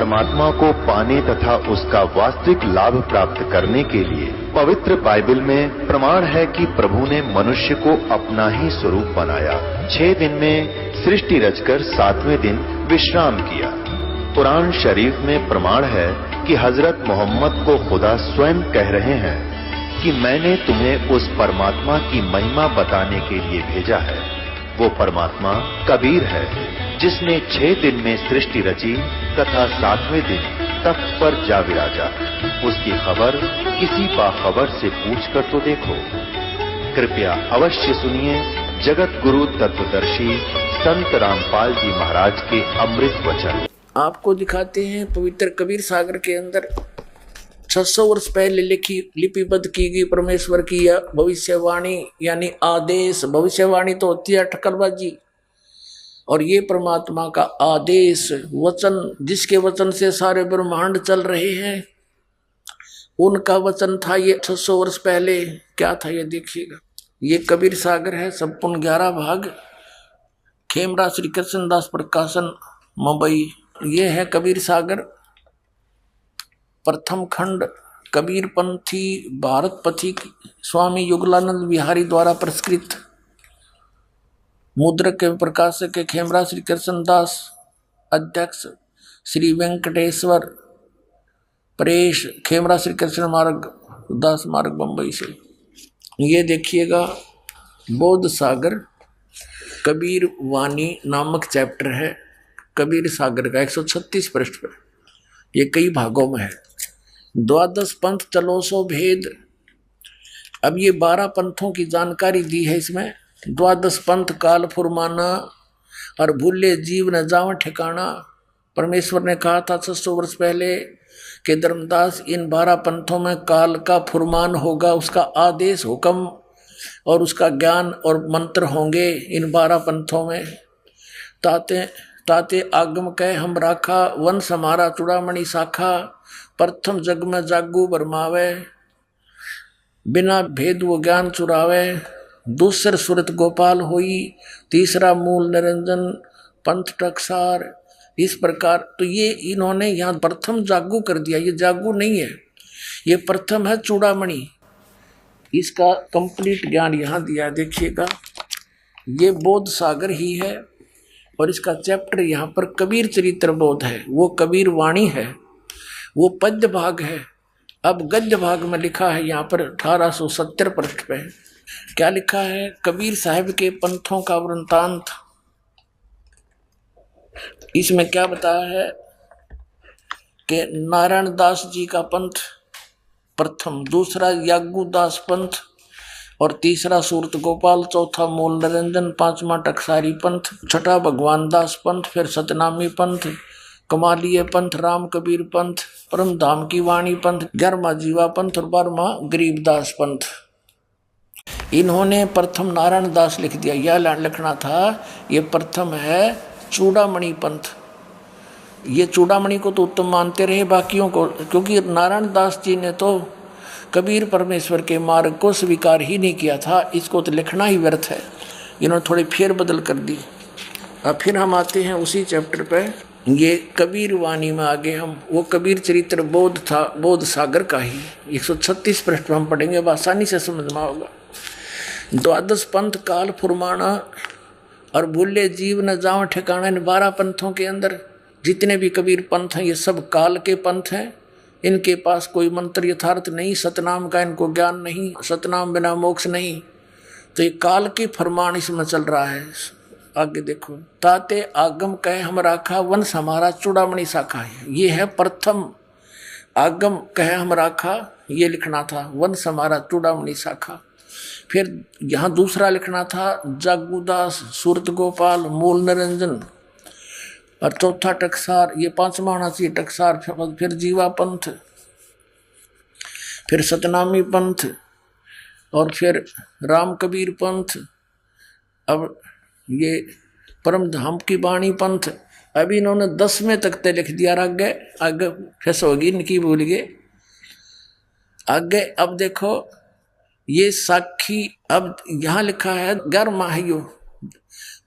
परमात्मा को पाने तथा उसका वास्तविक लाभ प्राप्त करने के लिए पवित्र बाइबल में प्रमाण है कि प्रभु ने मनुष्य को अपना ही स्वरूप बनाया। 6 दिन में सृष्टि रचकर 7वें दिन विश्राम किया। कुरान शरीफ में प्रमाण है कि हजरत मोहम्मद को खुदा स्वयं कह रहे हैं कि मैंने तुम्हें उस परमात्मा की महिमा बताने के लिए भेजा है। वो परमात्मा कबीर है जिसने 6 दिन में सृष्टि रची तथा 7वें दिन तख्त पर जा विराजा। उसकी खबर किसी बाखबर से पूछकर तो देखो। कृपया अवश्य सुनिए जगत गुरु तत्वदर्शी संत रामपाल जी महाराज के अमृत वचन। आपको दिखाते हैं पवित्र कबीर सागर के अंदर 600 वर्ष पहले लिपिबद्ध की गई परमेश्वर की भविष्यवाणी यानी आदेश। भविष्यवाणी तो होती है अटकलबाजी, और ये परमात्मा का आदेश वचन, जिसके वचन से सारे ब्रह्मांड चल रहे हैं, उनका वचन था ये 600 वर्ष पहले। क्या था ये देखिएगा। ये कबीर सागर है, संपूर्ण 11 भाग, खेमरा श्री कृष्णदास प्रकाशन मुंबई। ये है कबीर सागर, प्रथम खंड कबीर पंथी भारत पथिक स्वामी युगलानंद बिहारी द्वारा प्रस्कृत, मुद्रक के प्रकाशक के खेमरा श्री कृष्णदास, अध्यक्ष श्री वेंकटेश्वर प्रेस, खेमरा श्री कृष्ण मार्ग, दास मार्ग, बंबई से। ये देखिएगा बौद्ध सागर कबीर वाणी नामक चैप्टर है कबीर सागर का, 136 पृष्ठ पर। ये कई भागों में है। द्वादश पंथ चलो सो भेद। अब ये 12 पंथों की जानकारी दी है इसमें। द्वादश पंथ काल फुरमाना और भूले जीव न जाव ठिकाना। परमेश्वर ने कहा था 600 वर्ष पहले कि धर्मदास इन 12 पंथों में काल का फुरमान होगा, उसका आदेश हुक्म और उसका ज्ञान और मंत्र होंगे इन 12 पंथों में। ताते आगम कह हम राखा, वंश हमारा चूड़ामणि शाखा। प्रथम जग में जागू बरमावे, बिना भेद वो ज्ञान चुरावे। दूसर सुरत गोपाल होई, तीसरा मूल निरंजन पंथ टकसार। इस प्रकार तो ये इन्होंने यहाँ प्रथम जागू कर दिया। ये जागू नहीं है, ये प्रथम है चूड़ामणि। इसका कंप्लीट ज्ञान यहाँ दिया देखिएगा। ये बौद्ध सागर ही है और इसका चैप्टर यहाँ पर कबीर चरित्र बोध है, वो कबीर वाणी है, वो पद्य भाग है। अब गद्य भाग में लिखा है यहाँ पर 1870 पृष्ठ पे क्या लिखा है। कबीर साहब के पंथों का वृंतांत। इसमें क्या बताया है कि नारायण दास जी का पंथ प्रथम, दूसरा यागू दास पंथ और तीसरा सूरत गोपाल, चौथा मूल निरंजन, पांचवा टकसारी पंथ, छठा भगवान दास पंथ, फिर सतनामी पंथ, कमालिय पंथ, राम कबीर पंथ, परम धाम की वाणी पंथ, 11वां जीवा पंथ और 12वां गरीबदास पंथ। इन्होंने प्रथम नारायण दास लिख दिया। यह लिखना था ये प्रथम है चूड़ामणि पंथ। ये चूड़ामणि को तो उत्तम मानते रहे बाकियों को, क्योंकि नारायण दास जी ने तो कबीर परमेश्वर के मार्ग को स्वीकार ही नहीं किया था। इसको तो लिखना ही व्यर्थ है। इन्होंने थोड़ी फेर बदल कर दी। अब फिर हम आते हैं उसी चैप्टर पे। ये कबीर वाणी में आगे हम वो कबीर चरित्र बोध था, बौद्ध सागर का ही 136 पृष्ठ में हम पढ़ेंगे, अब आसानी से समझ में होगा। द्वादश पंथ काल फुरमाना और भूले जीव न जाव ठिकाना। इन 12 पंथों के अंदर जितने भी कबीर पंथ हैं ये सब काल के पंथ हैं। इनके पास कोई मंत्र यथार्थ नहीं, सतनाम का इनको ज्ञान नहीं, सतनाम बिना मोक्ष नहीं। तो ये काल के फरमान इसमें चल रहा है। आगे देखो, ताते आगम कहे हम राखा, वंश हमारा चूड़ामणि शाखा है। ये है प्रथम आगम कहे हम राखा, ये लिखना था, वंश हमारा चूड़ामणि शाखा। फिर यहाँ दूसरा लिखना था जागूदास, सूरत गोपाल, मूल निरंजन और चौथा टकसार। ये 5वां आना चाहिए टकसार। फिर जीवा पंथ, फिर सतनामी पंथ और फिर राम कबीर पंथ। अब ये परम धाम की वाणी पंथ। अभी इन्होंने 10वें तक ते लिख दिया। आगे आगे फैस होगी इनकी, भूल गए आगे। अब देखो ये साखी। अब यहाँ लिखा है 11वां है यो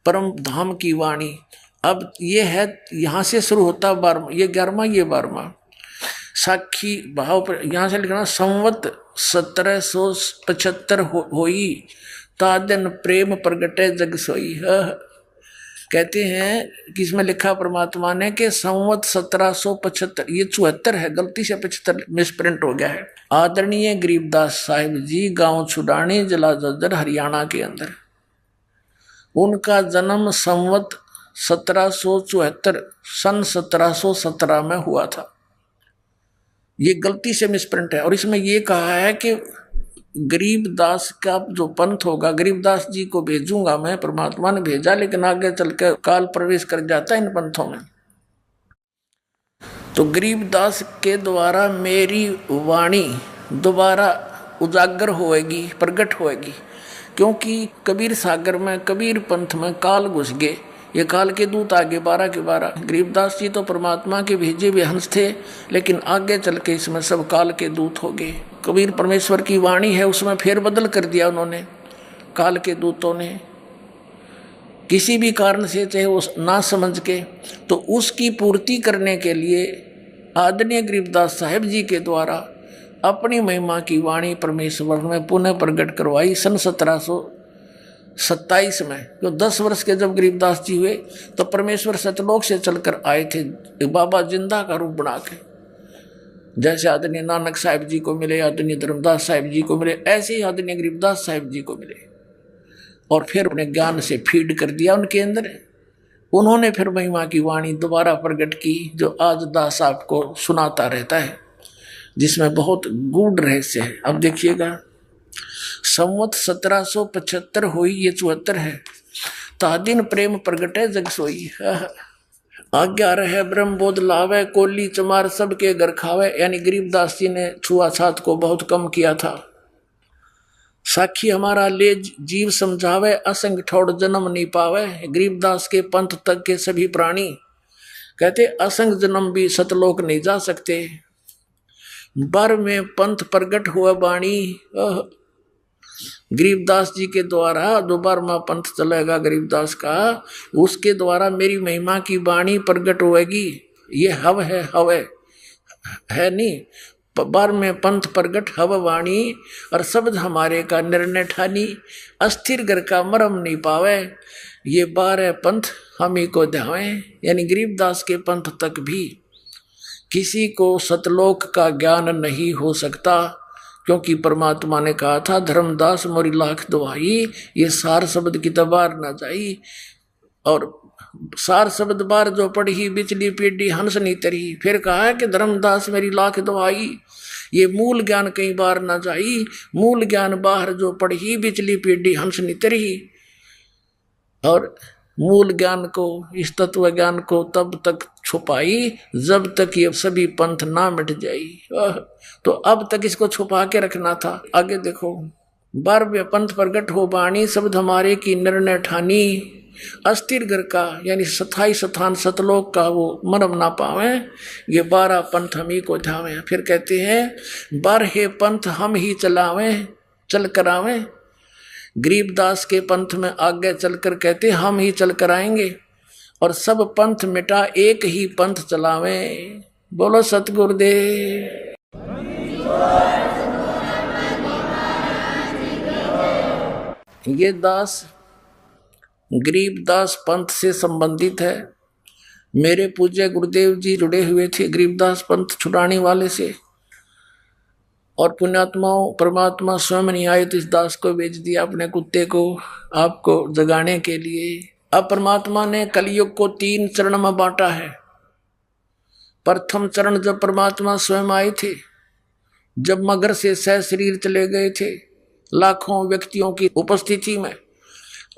परम धाम की वाणी। अब ये है, यहाँ से शुरू होता 12, ये 11वां, ये 12वां। साखी भाव पर यहाँ से लिखना, संवत 1775 होई, तादन प्रेम प्रगटे जग सोई। कहते हैं कि इसमें लिखा परमात्मा ने कि संवत 1775, ये 74 है, गलती से 75 मिसप्रिंट हो गया है। आदरणीय गरीबदास साहिब जी, गांव छुडानी, जिला झज्जर, हरियाणा के अंदर। उनका जन्म संवत 1774 सन 1717 में हुआ था। ये गलती से मिसप्रिंट है। और इसमें ये कहा है कि गरीबदास का जो पंथ होगा, गरीबदास जी को भेजूंगा मैं, परमात्मा ने भेजा, लेकिन आगे चल के काल प्रवेश कर जाता है इन पंथों में। तो गरीबदास के द्वारा मेरी वाणी दोबारा उजागर होएगी, प्रकट होएगी। क्योंकि कबीर सागर में, कबीर पंथ में काल घुस गए, ये काल के दूत आगे 12 के 12। गरीबदास जी तो परमात्मा के भेजे हुए हंस थे, लेकिन आगे चल के इसमें सब काल के दूत हो गए। कबीर परमेश्वर की वाणी है, उसमें फेर बदल कर दिया उन्होंने, काल के दूतों ने, किसी भी कारण से, चाहे वो ना समझ के। तो उसकी पूर्ति करने के लिए आदरणीय गरीबदास साहिब जी के द्वारा अपनी महिमा की वाणी परमेश्वर में पुनः प्रकट करवाई सन 1727 में। जो 10 वर्ष के जब गरीबदास जी हुए तो परमेश्वर सतलोक से चलकर आए थे, बाबा जिंदा का रूप बना के। जैसे आदरणीय नानक साहिब जी को मिले, आदरणीय धर्मदास साहिब जी को मिले, ऐसे ही आदरणीय गरीबदास साहिब जी को मिले। और फिर अपने ज्ञान से फीड कर दिया उनके अंदर। उन्होंने फिर महिमा की वाणी दोबारा प्रकट की, जो आज दास आपको सुनाता रहता है, जिसमें बहुत गूढ़ रहस्य है। अब देखिएगा, संवत 1775 हुई, ये 74 है। तादिन प्रेम प्रगटे जग सोई, आज्ञा रहे ब्रह्म बोध लावे, कोली चमार सबके घर खावे। यानी गरीबदास जी ने छुआछात को बहुत कम किया था। साखी हमारा ले जीव समझावे, असंग ठोड़ जन्म नहीं पावे। गरीबदास के पंथ तक के सभी प्राणी कहते असंग जन्म भी सतलोक नहीं जा सकते। बर में पंथ प्रगट हुआ बाणी, गरीबदास जी के द्वारा जो 12वां पंथ चलेगा गरीबदास का, उसके द्वारा मेरी महिमा की वाणी प्रगट होएगी। ये हव है, हव है नहीं, 12वें पंथ प्रगट हव वाणी, और शब्द हमारे का निर्णय ठानी, अस्थिर घर का मरम नहीं पावे। ये 12 पंथ हम ही को ध्यावे। यानी गरीबदास के पंथ तक भी किसी को सतलोक का ज्ञान नहीं हो सकता, क्योंकि परमात्मा ने कहा था, धर्मदास मोरी लाख दुहाई, ये सार शब्द की तबार न जाई। और सार शब्द बार जो पढ़ी, बिचली पीढ़ी हंस नहीं तरी। फिर कहा है कि धर्मदास मेरी लाख दुहाई, ये मूल ज्ञान कई बार न जाई। मूल ज्ञान बाहर जो पढ़ी, बिचली पीढ़ी हंस नहीं तरी। और मूल ज्ञान को, इस तत्व ज्ञान को तब तक छुपाई जब तक ये सभी पंथ ना मिट जाई। तो अब तक इसको छुपा के रखना था। आगे देखो, 12वें पंथ प्रगट हो बाणी, शब्द हमारे की निर्णय ठानी, अस्थिर घर का यानी स्थाई स्थान सतलोक का वो मरम ना पावे। ये 12 पंथ हम ही को ध्यावे। फिर कहते हैं 12 पंथ हम ही चलावे, चल करावे। गरीबदास के पंथ में आगे चलकर कहते हम ही चल कर आएंगे, और सब पंथ मिटा एक ही पंथ चलावे। बोलो सतगुरुदेव। ये दास गरीबदास पंथ से संबंधित है। मेरे पूज्य गुरुदेव जी जुड़े हुए थे गरीबदास पंथ छुड़ाने वाले से, और पुण्यात्माओं परमात्मा स्वयं नहीं आए तो इस दास को भेज दिया अपने कुत्ते को, आपको जगाने के लिए। अब परमात्मा ने कलयुग को 3 चरण में बांटा है। प्रथम चरण जब परमात्मा स्वयं आए थे, जब मगर से सह शरीर चले गए थे लाखों व्यक्तियों की उपस्थिति में,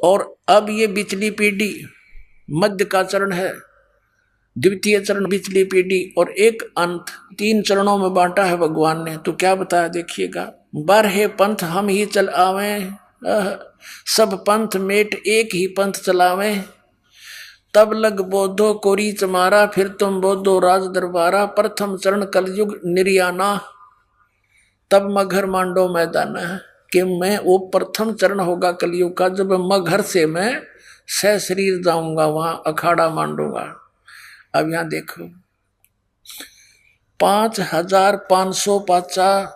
और अब ये बिचली पीढ़ी मध्य का चरण है, द्वितीय चरण बिचली पीढ़ी, और एक अंत। 3 चरणों में बांटा है भगवान ने। तो क्या बताया देखिएगा, 12 पंथ हम ही चल आवे, सब पंथ मेट एक ही पंथ चलावे। तब लग बोधो कोरी चमारा, फिर तुम बोधो राज दरबारा। प्रथम चरण कलयुग निर्याना, तब मगर मांडो मैदाना। कि मैं वो प्रथम चरण होगा कलयुग का, जब मगर से मैं सह शरीर जाऊंगा, वहां अखाड़ा मांडूंगा। अब यहां देखो 5550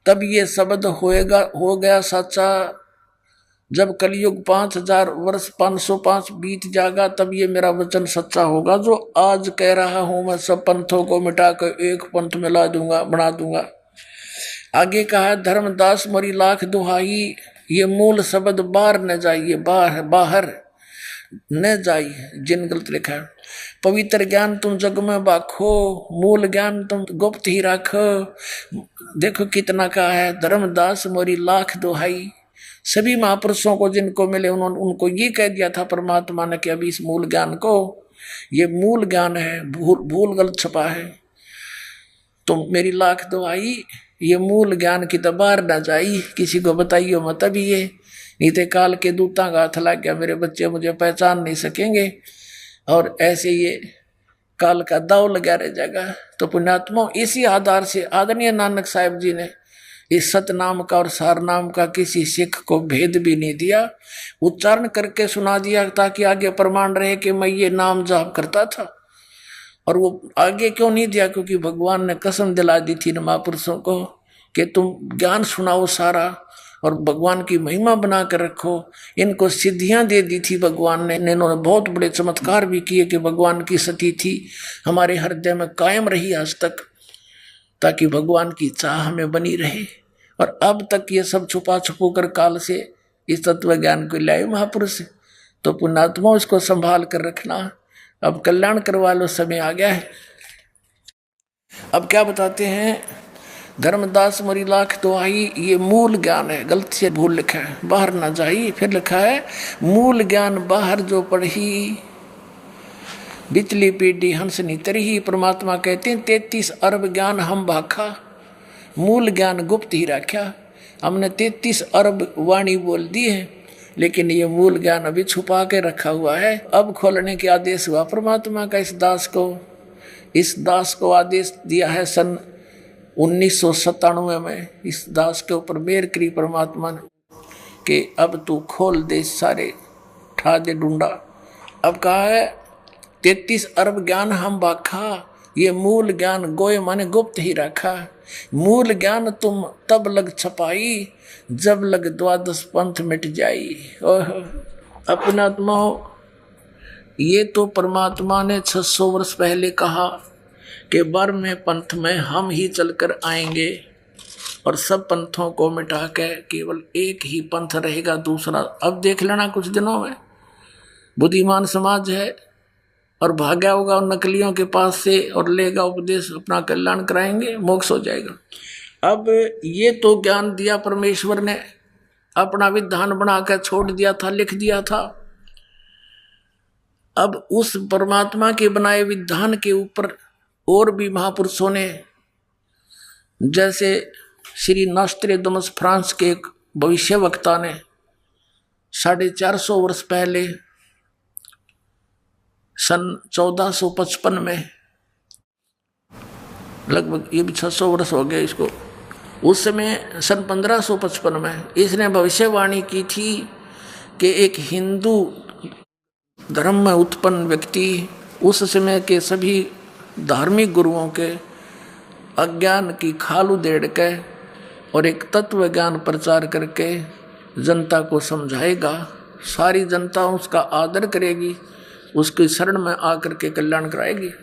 तब ये शब्द हो गया सच्चा। जब कलयुग 5000 वर्ष 505 बीत जाएगा तब ये मेरा वचन सच्चा होगा जो आज कह रहा हूं। मैं सब पंथों को मिटाकर एक पंथ मिला दूंगा, बना दूंगा। आगे कहा धर्मदास मोरी लाख दुहाई, ये मूल शब्द बाहर न जाइए, बाहर न जाइए। जिन गलत लिखा है पवित्र ज्ञान तुम जग में बाखो, मूल ज्ञान तुम गुप्त ही राखो। देखो कितना कहा है धर्मदास मोरी लाख दुहाई। सभी महापुरुषों को जिनको मिले उन्होंने उनको ये कह दिया था परमात्मा ने कि अभी इस मूल ज्ञान को, ये मूल ज्ञान है, भूल गलत छपा है। तुम मेरी लाख दुहाई, ये मूल ज्ञान की तो बाहर ना जाई, किसी को बताइयो मत। अभी ये नीते काल के दूता का हाथ लग गया, मेरे बच्चे मुझे पहचान नहीं सकेंगे और ऐसे ये काल का दाव लगा रह जाएगा। तो पुण्यात्मा इसी आधार से आदरणीय नानक साहिब जी ने इस सतनाम का और सार नाम का किसी सिख को भेद भी नहीं दिया, उच्चारण करके सुना दिया ताकि आगे प्रमाण रहे कि मैं ये नाम जाप करता था। और वो आगे क्यों नहीं दिया? क्योंकि भगवान ने कसम दिला दी थी महापुरुषों को कि तुम ज्ञान सुनाओ सारा और भगवान की महिमा बना कर रखो। इनको सिद्धियां दे दी थी भगवान ने। इन्होंने बहुत बड़े चमत्कार भी किए कि भगवान की सती थी हमारे हृदय में कायम रही आज तक, ताकि भगवान की चाह हमें बनी रहे। और अब तक ये सब छुपा छुपो कर काल से इस तत्व ज्ञान को लाए महापुरुष। तो पुण्यात्मा इसको संभाल कर रखना। अब कल्याण करवा लो, समय आ गया है। अब क्या बताते हैं धर्मदास मोरी लाख दुहाई, ये मूल ज्ञान है। गलत से भूल लिखा है, बाहर ना जाई। फिर लिखा है मूल ज्ञान बाहर जो पढ़ी, बिचली पीढ़ी हंस नीतरी ही। परमात्मा कहते हैं 33 अरब ज्ञान हम भाखा, मूल ज्ञान गुप्त ही रखा। हमने 33 अरब वाणी बोल दी है, लेकिन ये मूल ज्ञान अभी छुपा के रखा हुआ है। अब खोलने के आदेश हुआ परमात्मा का इस दास को आदेश दिया है सन 1997 में। इस दास के ऊपर मेहर करी परमात्मा ने कि अब तू खोल दे, सारे ठा दे डूंडा। अब कहा है 33 अरब ज्ञान हम बाखा, ये मूल ज्ञान गोय माने गुप्त ही रखा। मूल ज्ञान तुम तब लग छपाई, जब लग द्वादश पंथ मिट जाई। अपना आत्मा ये तो परमात्मा ने 600 वर्ष पहले कहा कि 12वें पंथ में हम ही चलकर आएंगे और सब पंथों को मिटा के केवल एक ही पंथ रहेगा, दूसरा। अब देख लेना कुछ दिनों में बुद्धिमान समाज है और भागा होगा नकलियों के पास से और लेगा उपदेश, अपना कल्याण कराएंगे, मोक्ष हो जाएगा। अब ये तो ज्ञान दिया परमेश्वर ने, अपना विधान बनाकर छोड़ दिया था, लिख दिया था। अब उस परमात्मा के बनाए विधान के ऊपर और भी महापुरुषों ने, जैसे श्री नॉस्ट्रेडमस फ्रांस के एक भविष्य वक्ता ने 450 वर्ष पहले सन 1455 में, लगभग ये भी 600 वर्ष हो गए इसको, उस समय सन 1555 में इसने भविष्यवाणी की थी कि एक हिंदू धर्म में उत्पन्न व्यक्ति उस समय के सभी धार्मिक गुरुओं के अज्ञान की खाल उधेड़ के और एक तत्व ज्ञान प्रचार करके जनता को समझाएगा। सारी जनता उसका आदर करेगी, उसकी शरण में आकर के कल्याण कराएगी।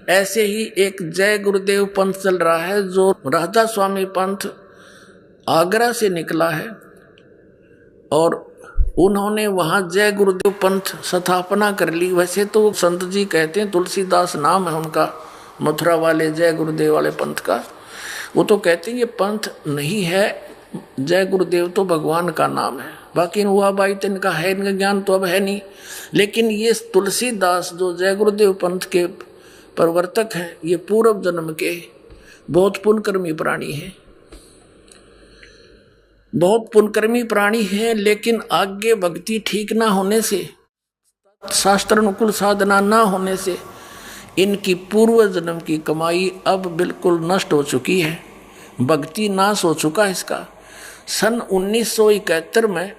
ऐसे ही एक जय गुरुदेव पंथ चल रहा है, जो राधा स्वामी पंथ आगरा से निकला है और उन्होंने वहाँ जय गुरुदेव पंथ स्थापना कर ली। वैसे तो संत जी कहते हैं, तुलसीदास नाम है उनका, मथुरा वाले जय गुरुदेव वाले पंथ का। वो तो कहते हैं ये पंथ नहीं है, जय गुरुदेव तो भगवान का नाम है। बाकी हुआ भाई तो इनका है, इनका ज्ञान तो अब है नहीं। लेकिन ये तुलसीदास जो जय गुरुदेव पंथ के प्रवर्तक हैं, ये पूर्व जन्म के बहुत पुण्यकर्मी प्राणी हैं, बहुत पुण्यकर्मी प्राणी हैं। लेकिन आगे भक्ति ठीक ना होने से, शास्त्र अनुकूल साधना ना होने से इनकी पूर्व जन्म की कमाई अब बिल्कुल नष्ट हो चुकी है, भक्ति नाश हो चुका है इसका। सन 1971 में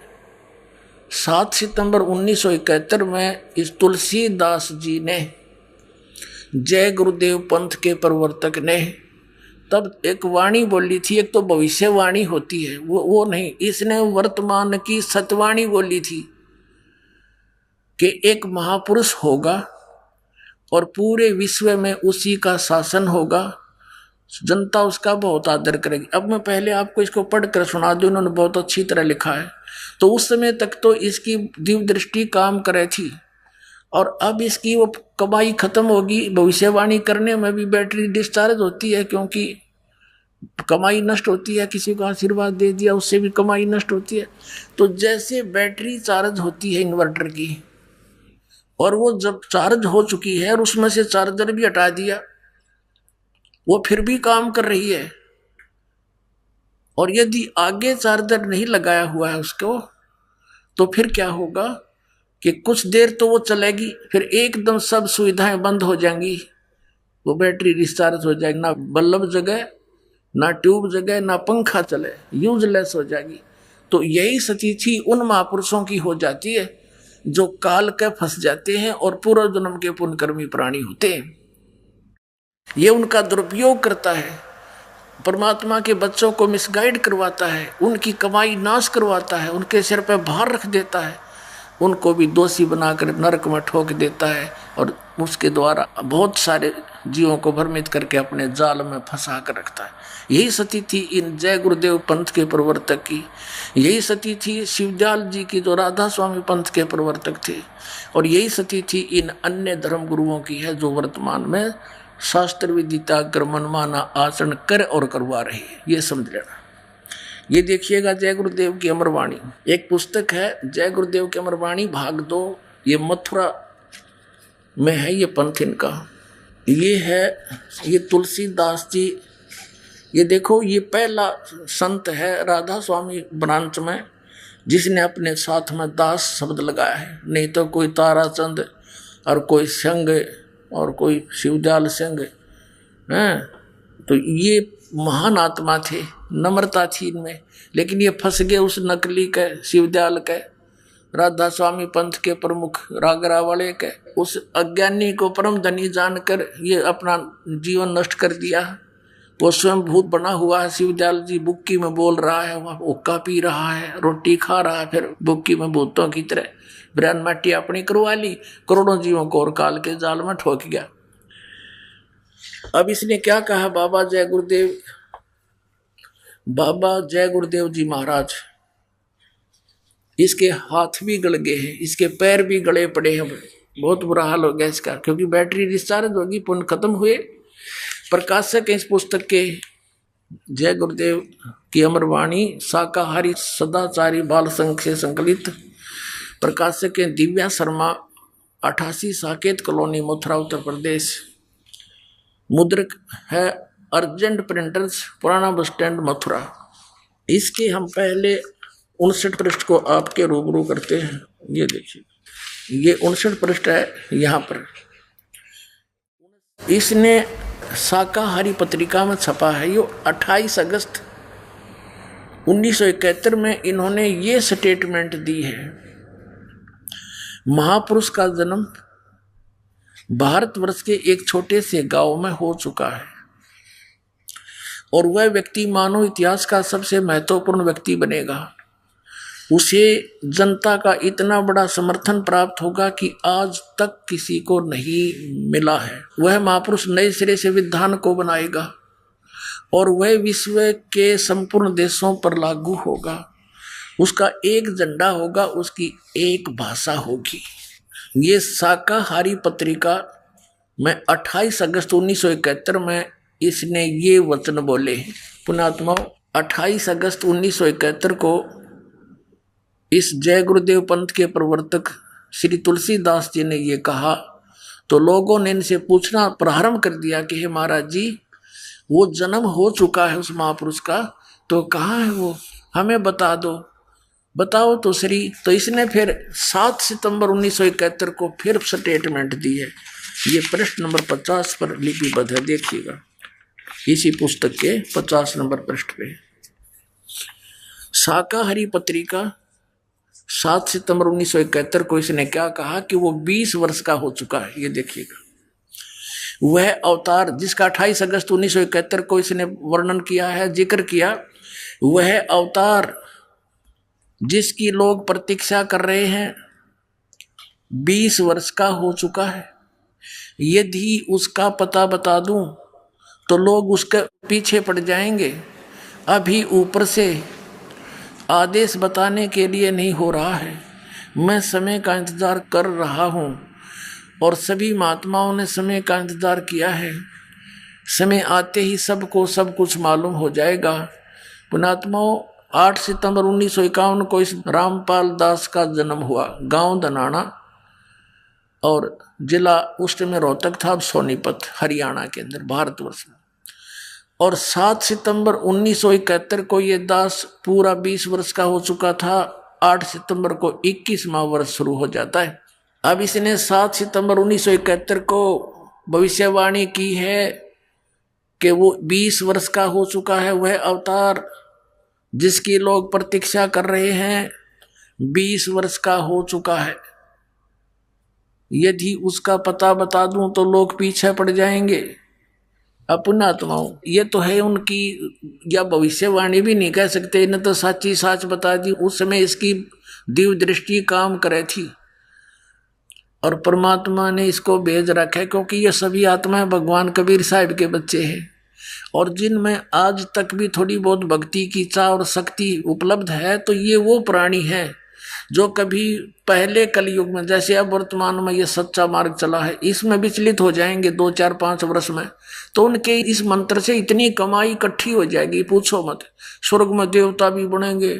7 सितंबर 1971 में इस तुलसीदास जी ने, जय गुरुदेव पंथ के प्रवर्तक ने, तब एक वाणी बोली थी। एक तो भविष्यवाणी होती है, वो नहीं, इसने वर्तमान की सतवाणी बोली थी कि एक महापुरुष होगा और पूरे विश्व में उसी का शासन होगा, जनता उसका बहुत आदर करेगी। अब मैं पहले आपको इसको पढ़कर सुना दूं, उन्होंने बहुत अच्छी तरह लिखा है। तो उस समय तक तो इसकी दिव्य दृष्टि काम करे थी, और अब इसकी वो कमाई खत्म होगी। भविष्यवाणी करने में भी बैटरी डिस्चार्ज होती है, क्योंकि कमाई नष्ट होती है। किसी को आशीर्वाद दे दिया, उससे भी कमाई नष्ट होती है। तो जैसे बैटरी चार्ज होती है इन्वर्टर की, और वो जब चार्ज हो चुकी है और उसमें से चार्जर भी हटा दिया, वो फिर भी काम कर रही है। और यदि आगे चार्जर नहीं लगाया हुआ है उसको, तो फिर क्या होगा कि कुछ देर तो वो चलेगी, फिर एकदम सब सुविधाएं बंद हो जाएंगी, वो बैटरी डिस्चार्ज हो जाएगी, ना बल्ब जगे, ना ट्यूब जगे, ना पंखा चले, यूजलेस हो जाएगी। तो यही स्थिति उन महापुरुषों की हो जाती है जो काल के फंस जाते हैं और पूर्व जन्म के पुण्यकर्मी प्राणी होते हैं। ये उनका दुरुपयोग करता है, परमात्मा के बच्चों को मिसगाइड करवाता है, उनकी कमाई नाश करवाता है, उनके सिर पे भार रख देता है, उनको भी दोषी बनाकर नरक में ठोक देता है, और उसके द्वारा बहुत सारे जीवों को भ्रमित करके अपने जाल में फंसा कर रखता है। यही स्थिति थी इन जय गुरुदेव पंथ के प्रवर्तक की, यही स्थिति थी शिवदयाल जी की जो राधा स्वामी पंथ के प्रवर्तक थे, और यही स्थिति थी इन अन्य धर्म गुरुओं की है जो वर्तमान में शास्त्र विदिता कर मनमाना आचरण कर और करवा रही है। ये समझ लेना। ये देखिएगा जय गुरुदेव की अमरवाणी, एक पुस्तक है जय गुरुदेव की अमरवाणी भाग 2, ये मथुरा में है, ये पंथ इनका, ये है, ये तुलसीदास जी। ये देखो, ये पहला संत है राधा स्वामी ब्रांच में जिसने अपने साथ में दास शब्द लगाया है, नहीं तो कोई ताराचंद और कोई संग और कोई शिवदयाल सिंह हैं। तो ये महान आत्मा थे, नम्रता थी इनमें, लेकिन ये फंस गए उस नकली के शिवदयाल के, राधा स्वामी पंथ के प्रमुख रागरा वाले के, उस अज्ञानी को परम धनी जानकर ये अपना जीवन नष्ट कर दिया। वो स्वयं भूत बना हुआ है, शिवदयाल जी बुक्की में बोल रहा है, वहाँ हुक्का पी रहा है, रोटी खा रहा है, फिर बुक्की में भूतों की तरह ब्रैन मट्टी अपनी करवा ली, करोड़ों जीवों को और काल के जाल में ठोक गया। अब इसने क्या कहा, बाबा जय गुरुदेव, बाबा जय गुरुदेव जी महाराज, इसके हाथ भी गल गए हैं, इसके पैर भी गले पड़े हैं, बहुत बुरा हाल हो गया इसका, क्योंकि बैटरी डिस्चार्ज होगी, पुण्य खत्म हुए। प्रकाशक इस पुस्तक के जय गुरुदेव की अमरवाणी शाकाहारी सदाचारी बाल संघ से संकलित, प्रकाशक हैं दिव्या शर्मा, 88 साकेत कॉलोनी मथुरा उत्तर प्रदेश, मुद्रक है अर्जेंट प्रिंटर्स पुराना बस स्टैंड मथुरा। इसके हम पहले 59 पृष्ठ को आपके रूबरू करते हैं। ये देखिए, ये 59 पृष्ठ है, यहाँ पर इसने शाकाहारी पत्रिका में छपा है। ये 28 अगस्त 1971 में इन्होंने ये स्टेटमेंट दी है, महापुरुष का जन्म भारतवर्ष के एक छोटे से गांव में हो चुका है, और वह व्यक्ति मानव इतिहास का सबसे महत्वपूर्ण व्यक्ति बनेगा। उसे जनता का इतना बड़ा समर्थन प्राप्त होगा कि आज तक किसी को नहीं मिला है। वह महापुरुष नए सिरे से विधान को बनाएगा, और वह विश्व के संपूर्ण देशों पर लागू होगा। उसका एक झंडा होगा, उसकी एक भाषा होगी। ये शाकाहारी पत्रिका में 28 अगस्त 1971 में इसने ये वचन बोले। पुण्यात्माओं, 28 अगस्त 1971 को इस जय गुरुदेव पंथ के प्रवर्तक श्री तुलसीदास जी ने ये कहा, तो लोगों ने इनसे पूछना प्रारंभ कर दिया कि हे महाराज जी, वो जन्म हो चुका है उस महापुरुष का, तो कहाँ है वो, हमें बता दो, बताओ तो श्री। तो इसने फिर 7 सितंबर 1971 को फिर स्टेटमेंट दी है। ये पृष्ठ नंबर 50 पर लिपिबद्ध है, देखिएगा, इसी पुस्तक के 50 नंबर पृष्ठ पे। शाकाहारी पत्रिका 7 सितंबर 1971 को इसने क्या कहा कि वो 20 वर्ष का हो चुका है। ये देखिएगा, वह अवतार जिसका 28 अगस्त 1971 को इसने वर्णन किया है, जिक्र किया, वह अवतार जिसकी लोग प्रतीक्षा कर रहे हैं 20 वर्ष का हो चुका है। यदि उसका पता बता दूं तो लोग उसके पीछे पड़ जाएंगे। अभी ऊपर से आदेश बताने के लिए नहीं हो रहा है, मैं समय का इंतजार कर रहा हूं और सभी महात्माओं ने समय का इंतजार किया है। समय आते ही सबको सब कुछ मालूम हो जाएगा। पुणात्माओं, 8 सितंबर 1951 को इस रामपाल दास का जन्म हुआ, गांव धनाना और जिला उस समय रोहतक था, अब सोनीपत, हरियाणा के अंदर, भारतवर्ष में। और 7 सितंबर 1971 को ये दास पूरा 20 वर्ष का हो चुका था। 8 सितंबर को 21वां वर्ष शुरू हो जाता है। अब इसने 7 सितंबर 1971 को भविष्यवाणी की है कि वो 20 वर्ष का हो चुका है, वह अवतार जिसकी लोग प्रतीक्षा कर रहे हैं 20 वर्ष का हो चुका है। यदि उसका पता बता दूं तो लोग पीछे पड़ जाएंगे। पुण्यात्माओं, ये तो है उनकी, या भविष्यवाणी भी नहीं कह सकते, इन्हें तो सच्ची साच बता दी। उस समय इसकी दिव्य दृष्टि काम करे थी और परमात्मा ने इसको भेज रखा है, क्योंकि ये सभी आत्माएं भगवान कबीर साहिब के बच्चे हैं और जिनमें आज तक भी थोड़ी बहुत भक्ति की चाह और शक्ति उपलब्ध है। तो ये वो प्राणी है जो कभी पहले कलयुग में, जैसे अब वर्तमान में ये सच्चा मार्ग चला है, इसमें विचलित हो जाएंगे 2, 4, 5 वर्ष में, तो उनके इस मंत्र से इतनी कमाई इकट्ठी हो जाएगी, पूछो मत। स्वर्ग में देवता भी बनेंगे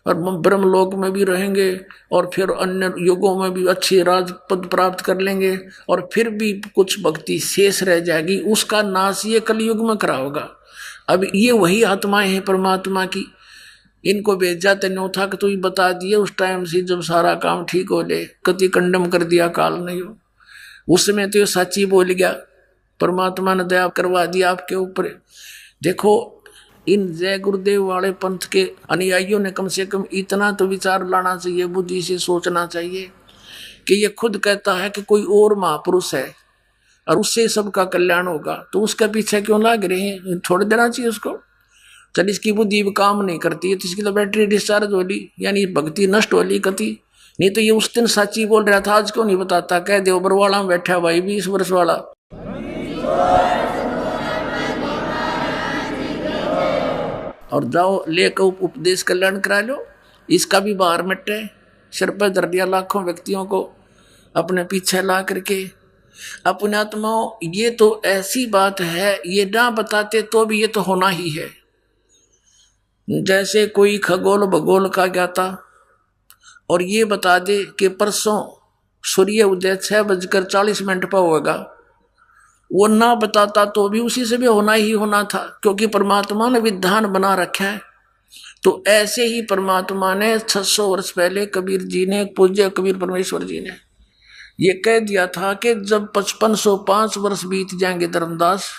और ब्रह्मलोक में भी रहेंगे और फिर अन्य युगों में भी अच्छी राजपद प्राप्त कर लेंगे और फिर भी कुछ भक्ति शेष रह जाएगी, उसका नाश ये कलयुग में करा होगा। अब ये वही आत्माएं हैं परमात्मा की, इनको भेजा तेनो था कि तू ही बता दिए उस टाइम से जब सारा काम ठीक हो ले, कति कंडम कर दिया काल नहीं हो। उस समय तो ये सच्ची बोल गया, परमात्मा ने दया करवा दिया आपके ऊपर। देखो, इन जय गुरुदेव वाले पंथ के अनुयायियों ने कम से कम इतना तो विचार लाना चाहिए, बुद्धि से सोचना चाहिए कि ये खुद कहता है कि कोई और महापुरुष है और उससे सबका कल्याण होगा, तो उसके पीछे क्यों लाग रहे हैं? छोड़ देना चाहिए उसको। चल, इसकी बुद्धि काम नहीं करती है तो इसकी तो बैटरी डिस्चार्ज होली, यानी भक्ति नष्ट होली कति। नहीं तो ये उस दिन सच्ची बोल रहा था, आज क्यों नहीं बताता? कह दे बरवाड़ा में बैठा भाई 20 वर्ष वाला, और जाओ लेकर उपदेश कल्याण करा लो, इसका भी बाहर मिटे। सिर पर धर दिया लाखों व्यक्तियों को अपने पीछे ला करके। अपने आत्माओं, ये तो ऐसी बात है, ये ना बताते तो भी ये तो होना ही है। जैसे कोई खगोल भगोल का ज्ञाता और ये बता दे कि परसों सूर्य उदय 6:40 पर होगा, वो ना बताता तो भी उसी से भी होना ही होना था, क्योंकि परमात्मा ने विधान बना रखा है। तो ऐसे ही परमात्मा ने 600 वर्ष पहले कबीर जी ने, पूज्य कबीर परमेश्वर जी ने ये कह दिया था कि जब 5505 वर्ष बीत जाएंगे धर्मदास,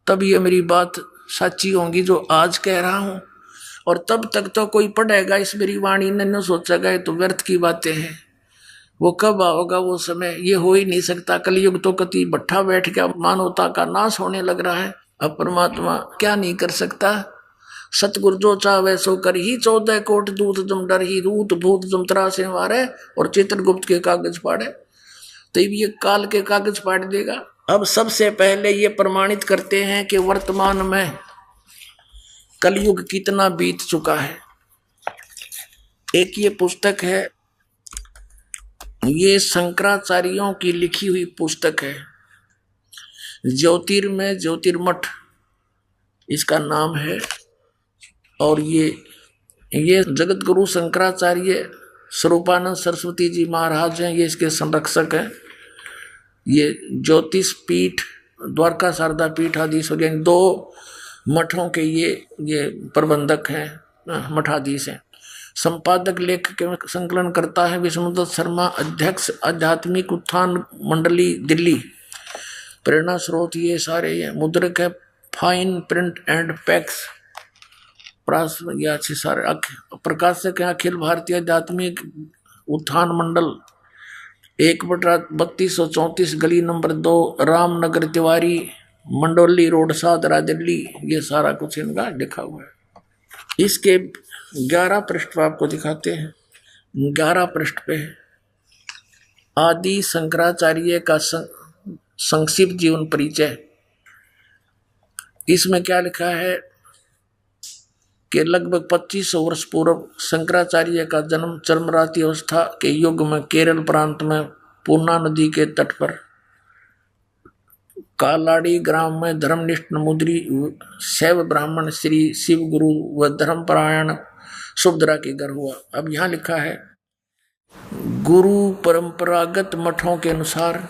तब ये मेरी बात सच्ची होंगी जो आज कह रहा हूं। और तब तक तो कोई पढ़ेगा इस मेरी वाणी ने, न सोचेगा ये तो व्यर्थ की बातें हैं। वो कब आओगा वो समय, ये हो ही नहीं सकता। कलयुग तो कति भट्ठा बैठ गया, मानवता का नाश होने लग रहा है। अब परमात्मा क्या नहीं कर सकता? सतगुरु जो चाहे सो कर ही, 14 कोट दूत जम डर ही, रूत भूत जम तरा से मारे और चित्रगुप्त के कागज फाड़े, तो ये काल के कागज फाड़ देगा। अब सबसे पहले ये प्रमाणित करते हैं कि वर्तमान में कलयुग कितना बीत चुका है। एक ये पुस्तक है, ये शंकराचार्यों की लिखी हुई पुस्तक है, ज्योतिर्मय ज्योतिर्मठ इसका नाम है। और ये जगत गुरु शंकराचार्य स्वरूपानंद सरस्वती जी महाराज हैं, ये इसके संरक्षक हैं। ये ज्योतिष पीठ, द्वारका शारदा पीठ आदि, यानी 2 मठों के ये प्रबंधक हैं, मठाधीश हैं। संपादक लेख के संकलन करता है विष्णुदत्त शर्मा, अध्यक्ष आध्यात्मिक उत्थान मंडली दिल्ली। प्रेरणा स्रोत ये सारे ये मुद्रक है फाइन प्रिंट एंड पैक्स, अच्छे सारे प्रकाशक है अखिल भारतीय आध्यात्मिक उत्थान मंडल 1/3234 गली नंबर 2 रामनगर तिवारी मंडोली रोड सादरा दिल्ली। ये सारा कुछ इनका लिखा हुआ है। इसके 11 पृष्ठ आपको दिखाते हैं। 11 पृष्ठ पे आदि शंकराचार्य का संक्षिप्त जीवन परिचय। इसमें क्या लिखा है कि लगभग 2500 वर्ष पूर्व शंकराचार्य का जन्म चरमराती अवस्था के युग में केरल प्रांत में पूर्णा नदी के तट पर कालाड़ी ग्राम में धर्मनिष्ठ नमुद्री शैव ब्राह्मण श्री शिव गुरु व धर्मपरायण सुभद्रा के घर हुआ। अब यहाँ लिखा है गुरु परंपरागत मठों के अनुसार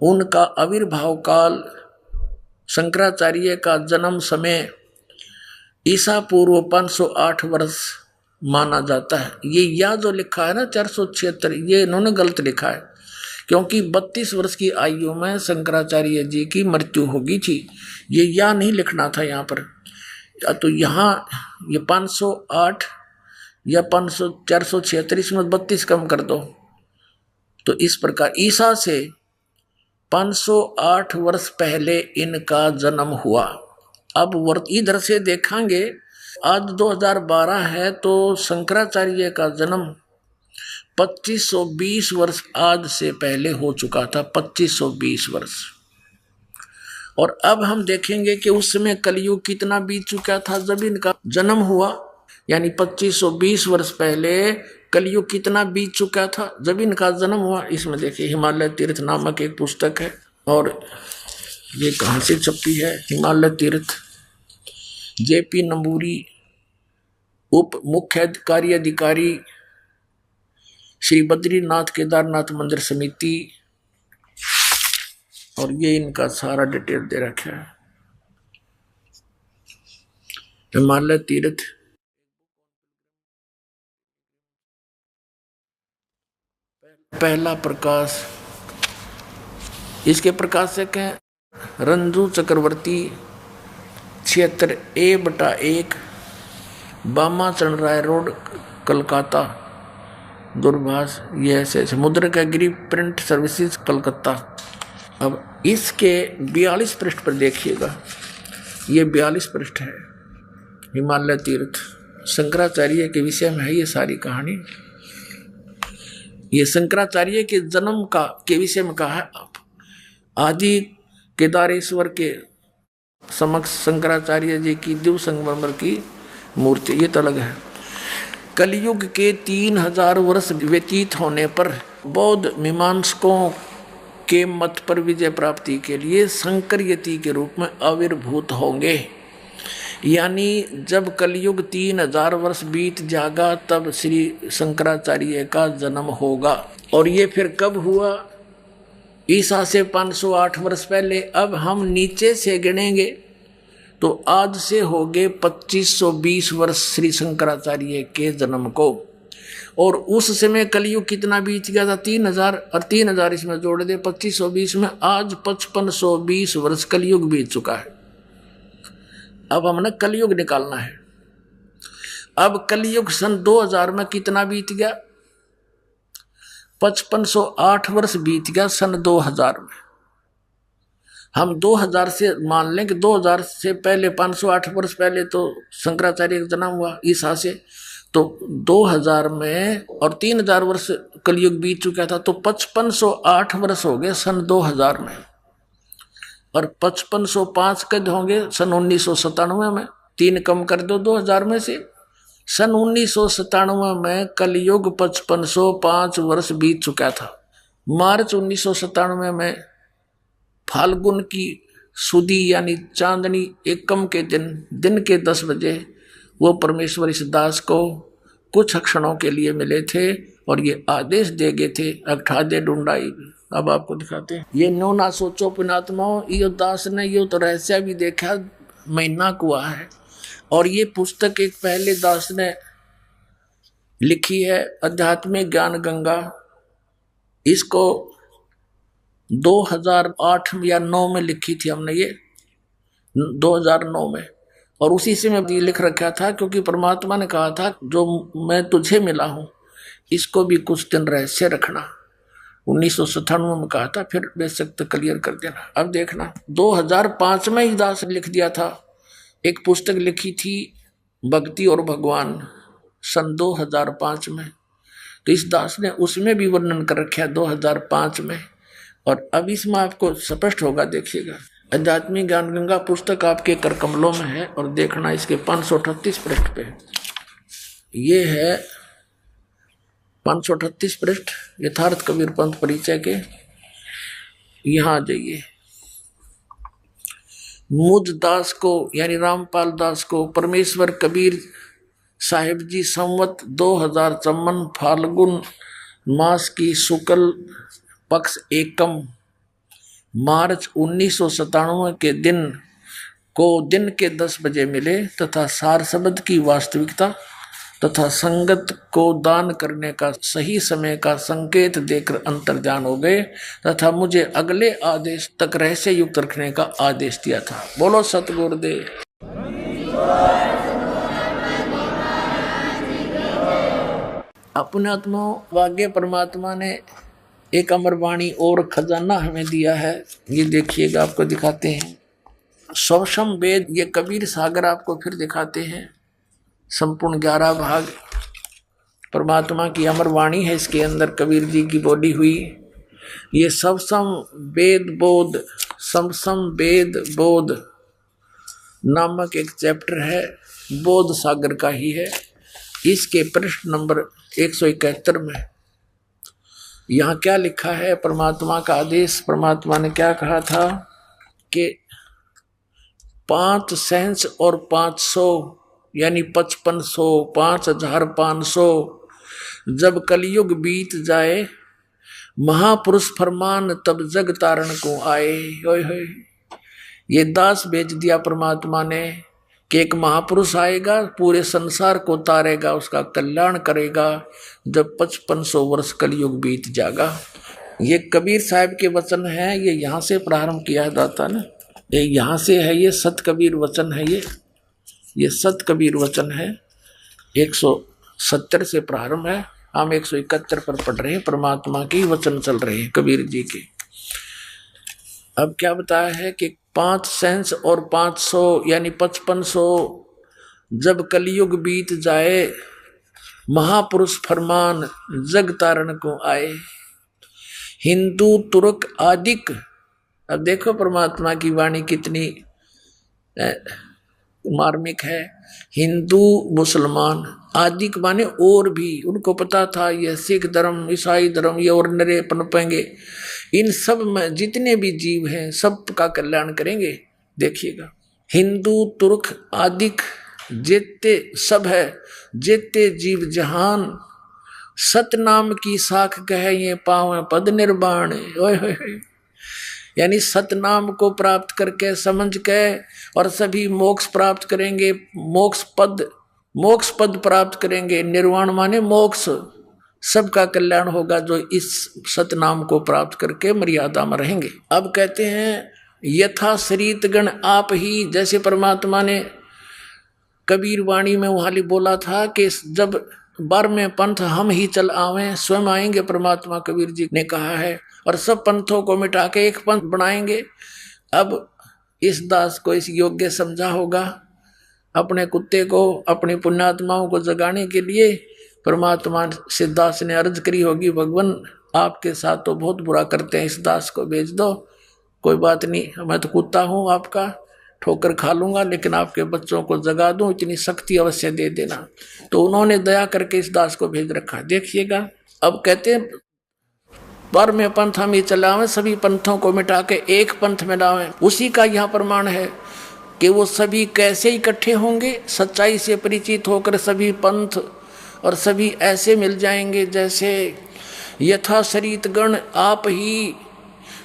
उनका आविर्भाव काल शंकराचार्य का जन्म समय ईसा पूर्व 508 वर्ष माना जाता है। ये जो लिखा है ना 476, ये इन्होंने गलत लिखा है, क्योंकि 32 वर्ष की आयु में शंकराचार्य जी की मृत्यु होगी थी। ये नहीं लिखना था यहाँ पर। तो यहाँ ये 508 या 476, इसमें 32 कम कर दो। तो इस प्रकार ईसा से 508 वर्ष पहले इनका जन्म हुआ। अब इधर से देखेंगे, आज 2012 है तो शंकराचार्य का जन्म 2520 वर्ष आज से पहले हो चुका था, 2520 वर्ष। और अब हम देखेंगे कि उस समय कलयुग कितना बीत चुका था जब इनका जन्म हुआ, यानी 2520 वर्ष पहले कलयुग कितना बीत चुका था जब इनका जन्म हुआ। इसमें देखिए हिमालय तीर्थ नामक एक पुस्तक है, और ये कहाँ से छपी है? हिमालय तीर्थ, जेपी नंबूरी, उप मुख्य कार्यधिकारी श्री बद्रीनाथ केदारनाथ मंदिर समिति, और ये इनका सारा डिटेल दे रखा है। हिमालय तीर्थ पहला प्रकाश, इसके प्रकाशक हैं रंजू चक्रवर्ती, क्षेत्र A/1, बामाचरण राय रोड, कलकत्ता, दूरभाष। ये ऐसे मुद्रक गिरी प्रिंट सर्विसेज, कलकत्ता। अब इसके 42 पृष्ठ पर देखिएगा, ये 42 पृष्ठ है। हिमालय तीर्थ शंकराचार्य के विषय में है ये सारी कहानी। ये शंकराचार्य के जन्म के विषय में कहा है। आदि केदारेश्वर के समक्ष शंकराचार्य जी की दिव्य संगमरमर की मूर्ति, ये तो अलग है। कलयुग के 3000 वर्ष व्यतीत होने पर बौद्ध मीमांसकों के मत पर विजय प्राप्ति के लिए शंकरयति के रूप में आविर्भूत होंगे। यानी जब कलयुग 3000 वर्ष बीत जाएगा तब श्री शंकराचार्य का जन्म होगा। और ये फिर कब हुआ? ईसा से 508 वर्ष पहले। अब हम नीचे से गिनेंगे तो आज से हो गए 2520 वर्ष श्री शंकराचार्य के जन्म को। और उस समय कलयुग कितना बीत गया था? 3000, और 3000 इसमें जोड़ दे 2520 में, आज 5520 वर्ष कलयुग बीत चुका है। अब हमने कलयुग निकालना है। अब कलयुग सन 2000 में कितना बीत गया? 5508 वर्ष बीत गया सन 2000 में। हम 2000 से मान लें कि 2000 से पहले 508 वर्ष पहले तो शंकराचार्य का जन्म हुआ ईसा से, तो 2000 में और 3000 वर्ष कलयुग बीत चुका था, तो 5508 वर्ष हो गए सन 2000 में। और 5505 कद होंगे सन 1997 में। 3 कम कर दो 2000 में से। सन 1997 में कलयुग 5505 वर्ष बीत चुका था। मार्च 1997 में फाल्गुन की सुदी यानी चांदनी एकम के दिन के 10 बजे वो परमेश्वर इस दास को कुछ क्षणों के लिए मिले थे और ये आदेश दे गए थे, अगठा दे ढूंढाई। अब आपको दिखाते हैं। ये नो ना सोचो पुणात्माओं, यो दास ने यो तो रहस्य भी देखा, महीना कुआ है। और ये पुस्तक एक पहले दास ने लिखी है, आध्यात्मिक ज्ञान गंगा। इसको 2008 या 9 में लिखी थी हमने, ये 2009 में। और उसी से मैं लिख रखा था, क्योंकि परमात्मा ने कहा था जो मैं तुझे मिला हूँ इसको भी कुछ दिन रहस्य रखना। 1997 में कहा था, फिर बेशक तो क्लियर कर देना। अब देखना 2005 में ही दास ने लिख दिया था, एक पुस्तक लिखी थी भक्ति और भगवान सन 2005 में। तो इस दास ने उसमें भी वर्णन कर रखा है 2005 में। और अब इसमें आपको स्पष्ट होगा, देखिएगा। आध्यात्मिक ज्ञान गंगा पुस्तक आपके कर कमलों में है और देखना इसके 538 पृष्ठ पे। ये है 538 पृष्ठ यथार्थ कबीर पंथ परिचय के। यहाँ आ जाइए। मुझ दास को यानी रामपाल दास को परमेश्वर कबीर साहिब जी संवत 2054 फाल्गुन मास की शुक्ल पक्ष एकम मार्च 1997 के दिन को दिन के 10 बजे मिले तथा सार शब्द की वास्तविकता तथा संगत को दान करने का सही समय का संकेत देकर अंतर्ध्यान हो गए तथा मुझे अगले आदेश तक रहस्य युक्त रखने का आदेश दिया था। बोलो सतगुरुदेव। अपने आत्मा वाग्य परमात्मा ने एक अमर वाणी और खजाना हमें दिया है। ये देखिएगा, आपको दिखाते हैं। सौषम वेद, ये कबीर सागर आपको फिर दिखाते हैं। संपूर्ण 11 भाग परमात्मा की अमर वाणी है, इसके अंदर कबीर जी की बोली हुई। ये सबसम वेद बोध, समसम वेद बोध नामक एक चैप्टर है, बोध सागर का ही है। इसके पृष्ठ नंबर 171 में यहाँ क्या लिखा है, परमात्मा का आदेश। परमात्मा ने क्या कहा था कि 5 सेंस और 500 यानी 5500 5500 जब कलयुग बीत जाए महापुरुष फरमान तब जग तारण को आए। होय होय, ये दास भेज दिया परमात्मा ने कि एक महापुरुष आएगा, पूरे संसार को तारेगा, उसका कल्याण करेगा जब 5500 वर्ष कलयुग बीत जाएगा। ये कबीर साहब के वचन हैं। ये यहाँ से प्रारंभ किया है दाता ने, ये यहाँ से है, ये सत कबीर वचन है। ये सत कबीर वचन है। 170 से प्रारंभ है, हम 171 पर पढ़ रहे हैं। परमात्मा के वचन चल रहे हैं कबीर जी के। अब क्या बताया है कि 5 सेंस और 500 यानी 5500 जब कलयुग बीत जाए महापुरुष फरमान जग तारण को आए। हिंदू तुर्क आदिक, अब देखो परमात्मा की वाणी कितनी मार्मिक है। हिंदू मुसलमान आदिक माने और भी, उनको पता था ये सिख धर्म ईसाई धर्म ये और नरे पनपेंगे, इन सब में जितने भी जीव हैं सब का कल्याण करेंगे। देखिएगा, हिंदू तुर्क आदिक जेते सब है, जेते जीव जहान सतनाम की साख कहे ये पावे पद निर्वाण। ओए होए, यानी सतनाम को प्राप्त करके समझ के और सभी मोक्ष प्राप्त करेंगे, मोक्ष पद प्राप्त करेंगे। निर्वाण माने मोक्ष, सबका कल्याण होगा जो इस सतनाम को प्राप्त करके मर्यादा में रहेंगे। अब कहते हैं यथा शरीत गण आप ही, जैसे परमात्मा ने कबीर वाणी में वहां बोला था कि जब 12वें पंथ हम ही चल आवे, स्वयं आएंगे। परमात्मा कबीर जी ने कहा है और सब पंथों को मिटा के एक पंथ बनाएंगे। अब इस दास को इस योग्य समझा होगा, अपने कुत्ते को अपनी पुण्यात्माओं को जगाने के लिए परमात्मा से दास ने अर्ज करी होगी, भगवान आपके साथ तो बहुत बुरा करते हैं, इस दास को भेज दो। कोई बात नहीं, मैं तो कुत्ता हूँ आपका, ठोकर खा लूंगा, लेकिन आपके बच्चों को जगा दूं, इतनी शक्ति अवश्य दे देना। तो उन्होंने दया करके इस दास को भेज रखा। देखिएगा, अब कहते हैं 12वें पंथ हम ही चलावें, सभी पंथों को मिटा के एक पंथ में लावें। उसी का यहाँ प्रमाण है कि वो सभी कैसे इकट्ठे होंगे, सच्चाई से परिचित होकर सभी पंथ और सभी ऐसे मिल जाएंगे जैसे यथा शरीत गण आप ही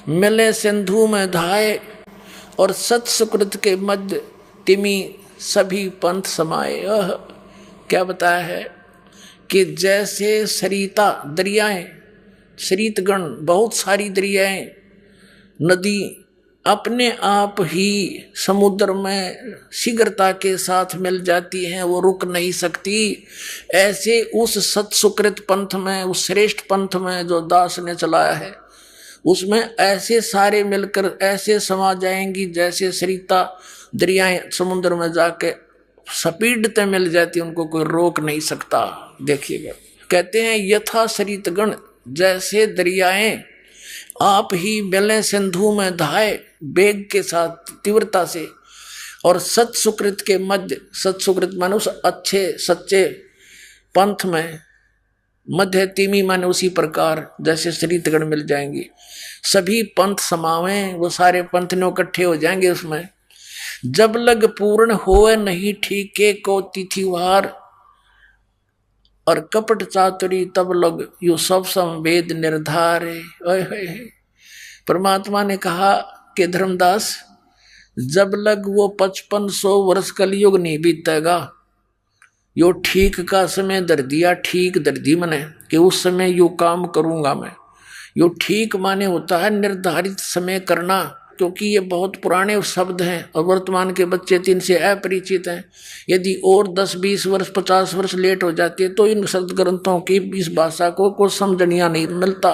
मिले सिंधु में धाये और सत सुकृत के मध्य तिमी सभी पंथ समाये। क्या बताया है कि जैसे सरिता दरियाएं, सरितगण बहुत सारी दरियाएं, नदी अपने आप ही समुद्र में शीघ्रता के साथ मिल जाती हैं, वो रुक नहीं सकती। ऐसे उस सत्सुकृत पंथ में, उस श्रेष्ठ पंथ में जो दास ने चलाया है, उसमें ऐसे सारे मिलकर ऐसे समा जाएंगी जैसे सरिता दरियाएं समुद्र में जाके स्पीड मिल जाती, उनको कोई रोक नहीं सकता। देखिएगा, कहते हैं यथा सरितगण, जैसे दरियाएं आप ही मिले सिंधु में धाए वेग के साथ तीव्रता से, और सत्सुकृत के मध्य, सत्सुकृत माने उस अच्छे सच्चे पंथ में, मध्य तिमी माने उसी प्रकार जैसे सरितगण मिल जाएंगी। सभी पंथ समावें, वो सारे पंथ ने इकट्ठे हो जाएंगे उसमें। जब लग पूर्ण होए नहीं ठीके को तिथिवार, और कपट चातुरी तब लग यू सब संवेद निर्धार। परमात्मा ने कहा कि धर्मदास, जब लग वो 5500 वर्ष कलयुग नहीं बीतेगा, यो ठीक का समय दर दिया, ठीक दर दी मने कि उस समय यो काम करूंगा मैं। यो ठीक माने होता है निर्धारित समय करना, क्योंकि ये बहुत पुराने शब्द हैं और वर्तमान के बच्चे इनसे अपरिचित हैं। यदि और 10, 20 वर्ष, 50 वर्ष लेट हो जाती है तो इन शब्द ग्रंथों की इस भाषा को कुछ समझनिया नहीं मिलता,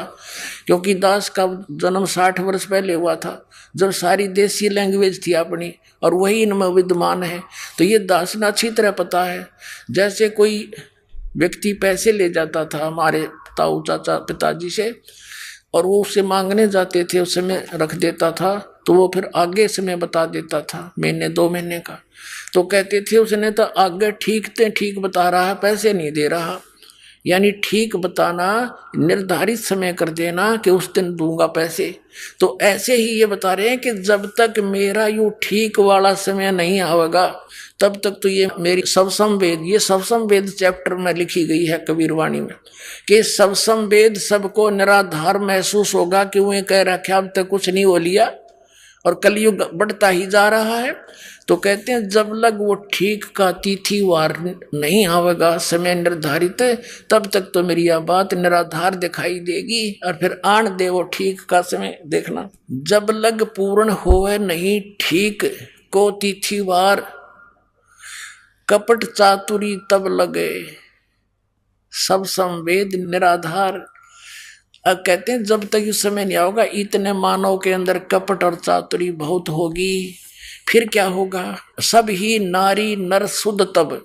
क्योंकि दास का जन्म 60 वर्ष पहले हुआ था, जब सारी देसी लैंग्वेज थी अपनी, और वही इनमें विद्यमान है। तो ये दास ने अच्छी तरह पता है। जैसे कोई व्यक्ति पैसे ले जाता था हमारे ताऊ चाचा पिताजी से, और वो उससे मांगने जाते थे, उस समय रख देता था, तो वो फिर आगे समय बता देता था, महीने 2 महीने का। तो कहते थे उसने तो आगे ठीक बता रहा है, पैसे नहीं दे रहा। यानी ठीक बताना, निर्धारित समय कर देना कि उस दिन दूंगा पैसे। तो ऐसे ही ये बता रहे हैं कि जब तक मेरा यूं ठीक वाला समय नहीं आवेगा, तब तक तो ये मेरी सबसम वेद, ये सबसम वेद चैप्टर में लिखी गई है कबीरवाणी में, कि सबसम वेद सबको निराधार महसूस होगा कि वो कह रखा अब तक कुछ नहीं हो लिया और कलयुग बढ़ता ही जा रहा है। तो कहते हैं जब लग वो ठीक का तिथिवार नहीं आवेगा, समय निर्धारित, तब तक तो मेरी यह बात निराधार दिखाई देगी। और फिर आन दे वो ठीक का समय देखना। जब लग पूर्ण होवे नहीं ठीक को तिथिवार, कपट चातुरी तब लगे सब संवेद निराधार। अब कहते हैं जब तक इस समय नहीं आओगा, इतने मानव के अंदर कपट और चातुरी बहुत होगी। फिर क्या होगा? सब ही नारी नर शुद्ध, तब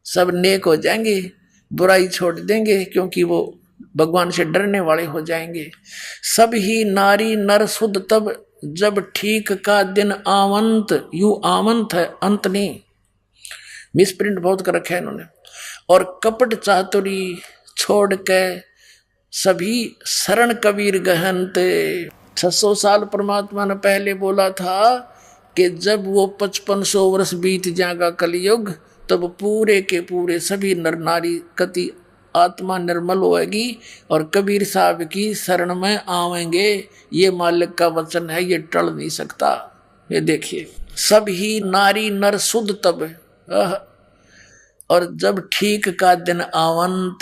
सब नेक हो जाएंगे, बुराई छोड़ देंगे, क्योंकि वो भगवान से डरने वाले हो जाएंगे। सब ही नारी नर शुद्ध तब, जब ठीक का दिन आवंत, यू आवंत है अंत नहीं, मिसप्रिंट बहुत कर रखा है इन्होंने। और कपट चातुरी छोड़ के सभी शरण कबीर गहनते। 600 साल परमात्मा ने पहले बोला था कि जब वो 5500 वर्ष बीत जाएगा कलयुग, तब पूरे के पूरे सभी नर नारी कति आत्मा निर्मल होएगी और कबीर साहब की शरण में आवेंगे। ये मालिक का वचन है, ये टल नहीं सकता। ये देखिए, सब ही नारी नर शुद्ध तब, और जब ठीक का दिन आवंत,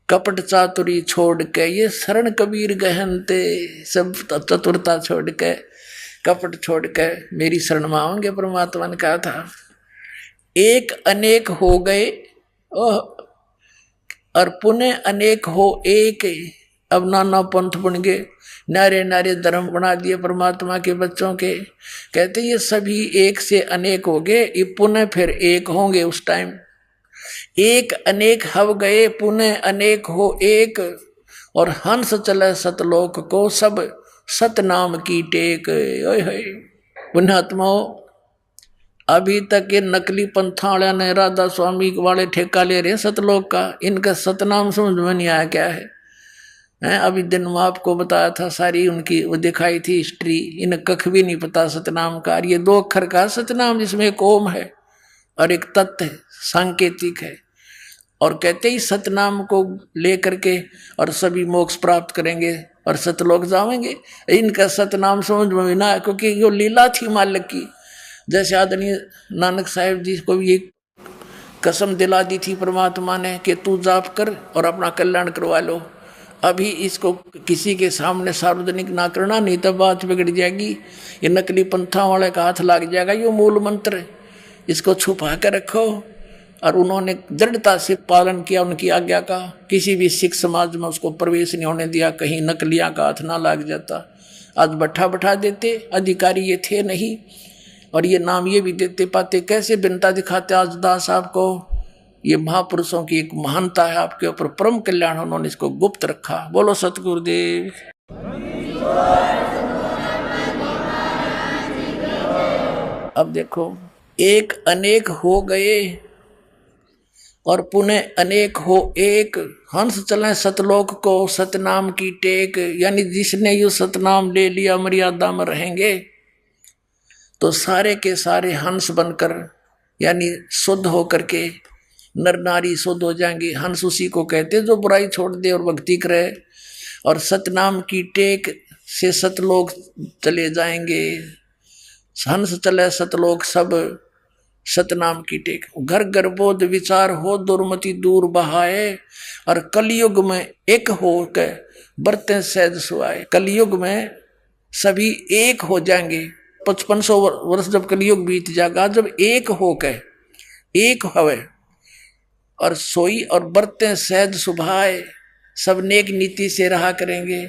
कपट चातुरी छोड़ के ये शरण कबीर गहनते। सब चतुरता छोड़ के, कपट छोड़ के मेरी शरण में आओगे। परमात्मा ने कहा था एक अनेक हो गए और पुनः अनेक हो एक, अब नाना पंथ बन गए, नारे नारे धर्म बना दिए परमात्मा के बच्चों के। कहते ये सभी एक से अनेक हो गए, ये पुनः फिर एक होंगे उस टाइम। एक अनेक हव गए, पुनः अनेक हो एक, और हंस चले सतलोक को, सब सतनाम की टेक। पुण्यात्माओं, अभी तक ये नकली पंथा वाले ने राधा स्वामी वाले ठेका ले रहे हैं सतलोक का, इनका सतनाम समझ में नहीं आया क्या है। अभी दिन में आपको बताया था, सारी उनकी वो दिखाई थी हिस्ट्री, इन्हें कख भी नहीं पता सतनाम का। ये 2 अक्षर का सतनाम, जिसमें एक ओम है और एक तत्व है, सांकेतिक है। और कहते ही सतनाम को लेकर के और सभी मोक्ष प्राप्त करेंगे और सतलोक जाएंगे। इनका सतनाम समझ में ना आया, क्योंकि ये लीला थी मालिक की। जैसे आदरणीय नानक साहिब जी को भी एक कसम दिला दी थी परमात्मा ने कि तू जाप कर और अपना कल्याण करवा लो। अभी इसको किसी के सामने सार्वजनिक ना करना, नहीं तो बात बिगड़ जाएगी। ये नकली पंथा वाले का हाथ लग जाएगा। ये मूल मंत्र इसको छुपा कर रखो। और उन्होंने दृढ़ता से पालन किया उनकी आज्ञा का। किसी भी सिख समाज में उसको प्रवेश नहीं होने दिया, कहीं नकलिया का हाथ ना लग जाता। आज बैठा देते, अधिकारी ये थे नहीं, और ये नाम ये भी देते पाते, कैसे बिनता दिखाते आज दास साहब को। ये महापुरुषों की एक महानता है आपके ऊपर, परम कल्याण उन्होंने इसको गुप्त रखा। बोलो सतगुरुदेव। अब देखो, एक अनेक हो गए और पुनः अनेक हो एक। हंस चले सतलोक को सतनाम की टेक। यानी जिसने यू सतनाम ले लिया मर्यादा में रहेंगे तो सारे के सारे हंस बनकर, यानी शुद्ध होकर के नर नारी शुद्ध हो जाएंगे। हंस उसी को कहते जो बुराई छोड़ दे और भक्ति करे। और सतनाम की टेक से सतलोक चले जाएंगे। हंस चले सतलोक सब सतनाम की टेक। घर घर बोध विचार हो दुर्मति दूर बहाए। और कलयुग में एक हो के बरते सहज सुहाए। कलयुग में सभी एक हो जाएंगे। 5500 वर्ष जब कलयुग बीत जाएगा, जब एक हो के एक हवे और सोई और बरते सहज सुभाए। सब नेक नीति से रहा करेंगे,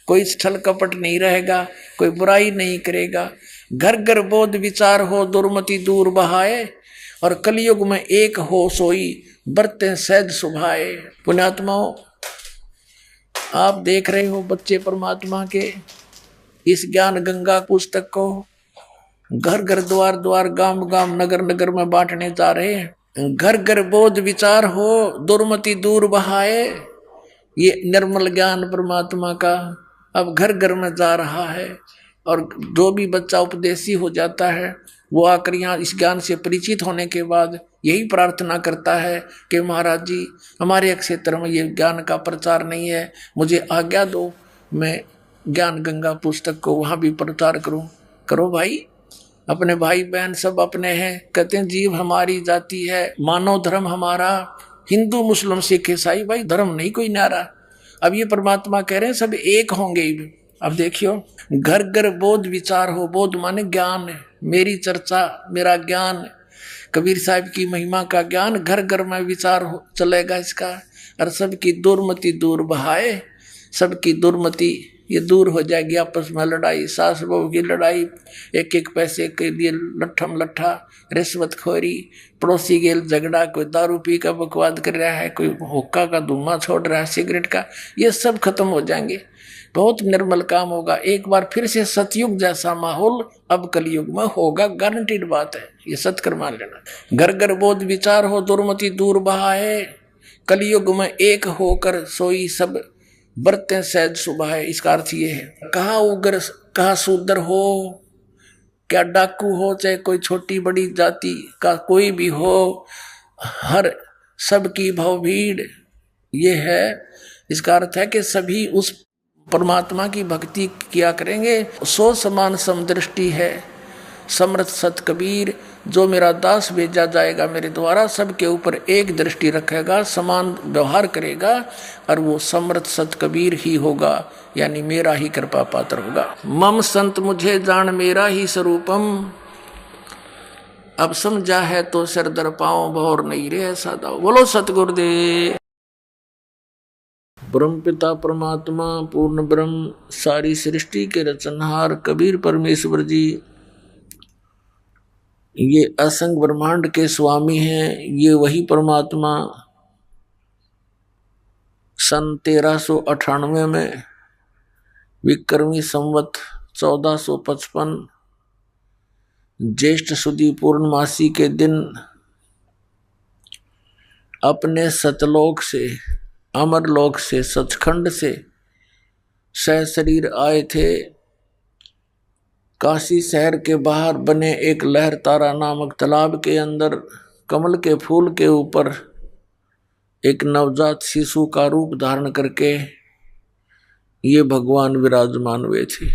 कोई छल कपट नहीं रहेगा, कोई बुराई नहीं करेगा। घर घर बोध विचार हो दुर्मति दूर बहाए। और कलयुग में एक हो सोई बरते सहज सुभाए। पुण्यात्माओं, आप देख रहे हो बच्चे परमात्मा के इस ज्ञान गंगा पुस्तक को घर घर द्वार द्वार गांव गांव नगर नगर में बांटने जा रहे हैं। घर घर बोध विचार हो दुर्मति दूर बहाए। ये निर्मल ज्ञान परमात्मा का अब घर घर में जा रहा है। और जो भी बच्चा उपदेशी हो जाता है वो आकर यहाँ इस ज्ञान से परिचित होने के बाद यही प्रार्थना करता है कि महाराज जी, हमारे क्षेत्र में ये ज्ञान का प्रचार नहीं है, मुझे आज्ञा दो, मैं ज्ञान गंगा पुस्तक को वहाँ भी प्रचार करूँ। करो भाई, अपने भाई बहन सब अपने हैं। कहते हैं जीव हमारी जाति है, मानव धर्म हमारा, हिंदू मुस्लिम सिख ईसाई, भाई धर्म नहीं कोई न्यारा। अब ये परमात्मा कह रहे हैं सब एक होंगे। अब देखियो, घर घर बोध विचार हो। बोध माने ज्ञान, मेरी चर्चा, मेरा ज्ञान, कबीर साहब की महिमा का ज्ञान घर घर में विचार हो चलेगा इसका। और सबकी दुर्मति दूर बहाए। सबकी दुर्मति ये दूर हो जाएगी। आपस में लड़ाई, सास बहू की लड़ाई, एक एक पैसे के लिए लट्ठम लट्ठा, रिश्वतखोरी, पड़ोसी गेल झगड़ा, कोई दारू पी का बकवाद कर रहा है, कोई हुक्का का धुआं छोड़ रहा है, सिगरेट का, ये सब खत्म हो जाएंगे। बहुत निर्मल काम होगा। एक बार फिर से सतयुग जैसा माहौल अब कलयुग में होगा, गारंटीड बात है, ये सत्कर मान लेना। घर घर बोध विचार हो दुर्मति दूर बहाए। कलयुग में एक होकर सोई सब बरते सहज सुभाए। इसका अर्थ ये है, कहाँ उग्र कहाँ शूद्र हो, क्या डाकू हो, चाहे कोई छोटी बड़ी जाति का कोई भी हो, हर सबकी भवभीड़ ये है। इसका अर्थ है कि सभी उस परमात्मा की भक्ति किया करेंगे। सो समान समदृष्टि है समर्थ सत कबीर। जो मेरा दास भेजा जाएगा मेरे द्वारा, सबके ऊपर एक दृष्टि रखेगा, समान व्यवहार करेगा, और वो समर्थ सत कबीर ही होगा, यानी मेरा ही कृपा पात्र होगा। मम संत मुझे जान मेरा ही स्वरूपम। अब समझा है तो सिर दर पाओ, भौर नहीं रे सादा। बोलो सतगुरुदेव। ब्रह्म पिता परमात्मा पूर्ण ब्रह्म, सारी सृष्टि के रचनहार कबीर परमेश्वर जी, ये असंग ब्रह्मांड के स्वामी हैं। ये वही परमात्मा सन 1398 में विक्रमी संवत 1455 ज्येष्ठ सुदी पूर्णमासी के दिन अपने सतलोक से, अमरलोक से, सचखंड से सहशरीर आए थे। काशी शहर के बाहर बने एक लहर तारा नामक तालाब के अंदर कमल के फूल के ऊपर एक नवजात शिशु का रूप धारण करके ये भगवान विराजमान हुए थे।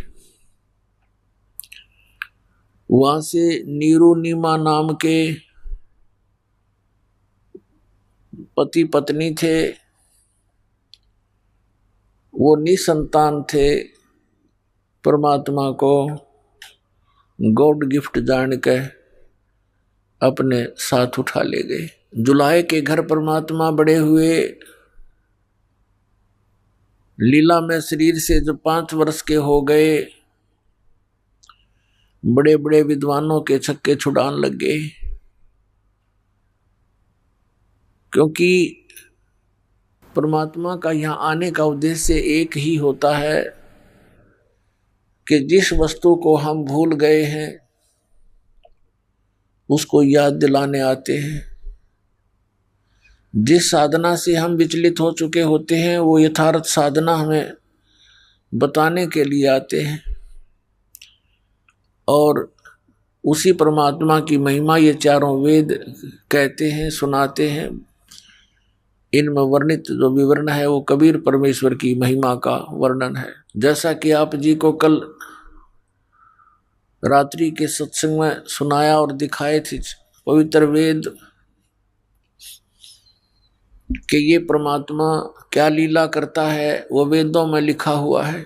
वहां से नीरू नीमा नाम के पति पत्नी थे। वो निसंतान थे, परमात्मा को गॉड गिफ्ट जान के अपने साथ उठा ले गए। जुलाहे के घर परमात्मा बड़े हुए। लीला में शरीर से जब 5 वर्ष के हो गए, बड़े बड़े विद्वानों के छक्के छुड़ान लग गए, क्योंकि परमात्मा का यहाँ आने का उद्देश्य एक ही होता है कि जिस वस्तु को हम भूल गए हैं उसको याद दिलाने आते हैं। जिस साधना से हम विचलित हो चुके होते हैं वो यथार्थ साधना हमें बताने के लिए आते हैं। और उसी परमात्मा की महिमा ये चारों वेद कहते हैं, सुनाते हैं। इनमें वर्णित जो विवरण है वो कबीर परमेश्वर की महिमा का वर्णन है। जैसा कि आप जी को कल रात्रि के सत्संग में सुनाया और दिखाए थे पवित्र वेद कि ये परमात्मा क्या लीला करता है, वो वेदों में लिखा हुआ है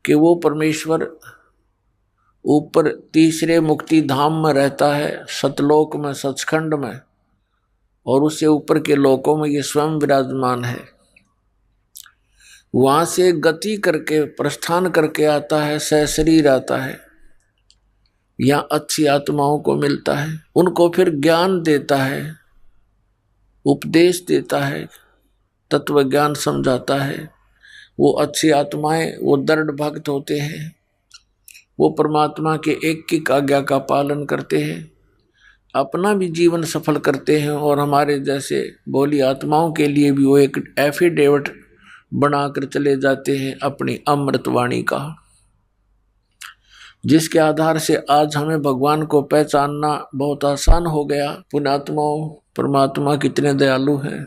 कि वो परमेश्वर ऊपर तीसरे मुक्ति धाम में रहता है, सतलोक में, सचखंड में, और उससे ऊपर के लोकों में ये स्वयं विराजमान है। वहां से गति करके प्रस्थान करके आता है, सशरीर आता है, यहाँ अच्छी आत्माओं को मिलता है, उनको फिर ज्ञान देता है, उपदेश देता है, तत्व ज्ञान समझाता है। वो अच्छी आत्माएं वो दृढ़ भक्त होते हैं, वो परमात्मा के एक आज्ञा का पालन करते हैं, अपना भी जीवन सफल करते हैं, और हमारे जैसे भोली आत्माओं के लिए भी वो एक एफिडेविट बनाकर चले जाते हैं अपनी अमृतवाणी का, जिसके आधार से आज हमें भगवान को पहचानना बहुत आसान हो गया। पुण्यात्माओं, परमात्मा कितने दयालु हैं।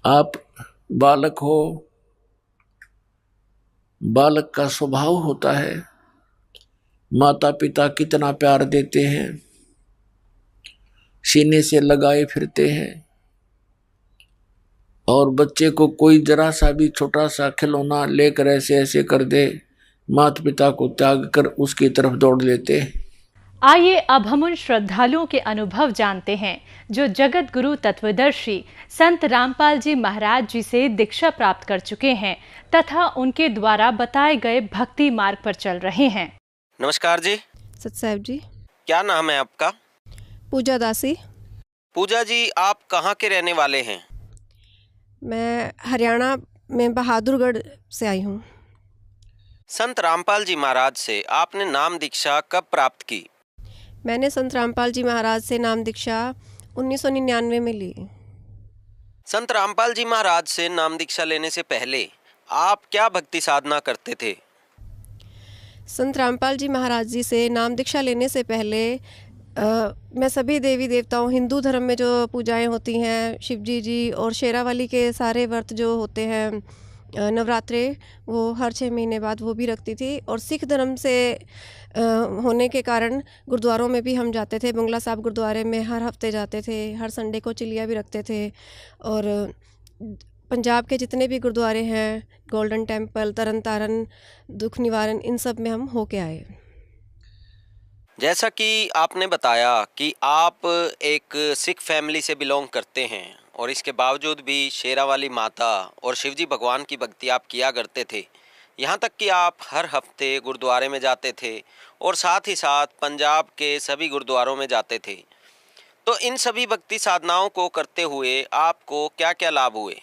आप बालक हो, बालक का स्वभाव होता है, माता पिता कितना प्यार देते हैं, सीने से लगाए फिरते हैं, और बच्चे को कोई जरा सा भी छोटा सा खिलौना लेकर ऐसे ऐसे कर दे, माता पिता को त्याग कर उसकी तरफ दौड़ लेते हैं। आइए अब हम उन श्रद्धालुओं के अनुभव जानते हैं जो जगत गुरु तत्वदर्शी संत रामपाल जी महाराज जी से दीक्षा प्राप्त कर चुके हैं तथा उनके द्वारा बताए गए भक्ति मार्ग पर चल रहे हैं। नमस्कार जी। सत साहब जी। क्या नाम है आपका? पूजा दासी। पूजा जी, आप कहाँ के रहने वाले हैं? मैं हरियाणा में बहादुरगढ़ से आई हूँ। संत रामपाल जी महाराज से आपने नाम दीक्षा कब प्राप्त की? मैंने संत रामपाल जी महाराज से नाम दीक्षा 1999 में ली। संत रामपाल जी महाराज से नाम दीक्षा लेने से पहले आप क्या भक्ति साधना करते थे? संत रामपाल जी महाराज जी से नाम दीक्षा लेने से पहले मैं सभी देवी देवताओं, हिंदू धर्म में जो पूजाएं होती हैं, शिवजी जी और शेरावाली के सारे व्रत जो होते हैं, नवरात्रे, वो हर 6 महीने बाद वो भी रखती थी। और सिख धर्म से होने के कारण गुरुद्वारों में भी हम जाते थे। बंगला साहब गुरुद्वारे में हर हफ्ते जाते थे, हर संडे को चिलिया भी रखते थे। और पंजाब के जितने भी गुरुद्वारे हैं, गोल्डन टेम्पल, तरन तारण, दुख निवारण, इन सब में हम होके आए। जैसा कि आपने बताया कि आप एक सिख फैमिली से बिलोंग करते हैं और इसके बावजूद भी शेरावाली माता और शिवजी भगवान की भक्ति आप किया करते थे, यहाँ तक कि आप हर हफ्ते गुरुद्वारे में जाते थे और साथ ही साथ पंजाब के सभी गुरुद्वारों में जाते थे। तो इन सभी भक्ति साधनाओं को करते हुए आपको क्या क्या लाभ हुए?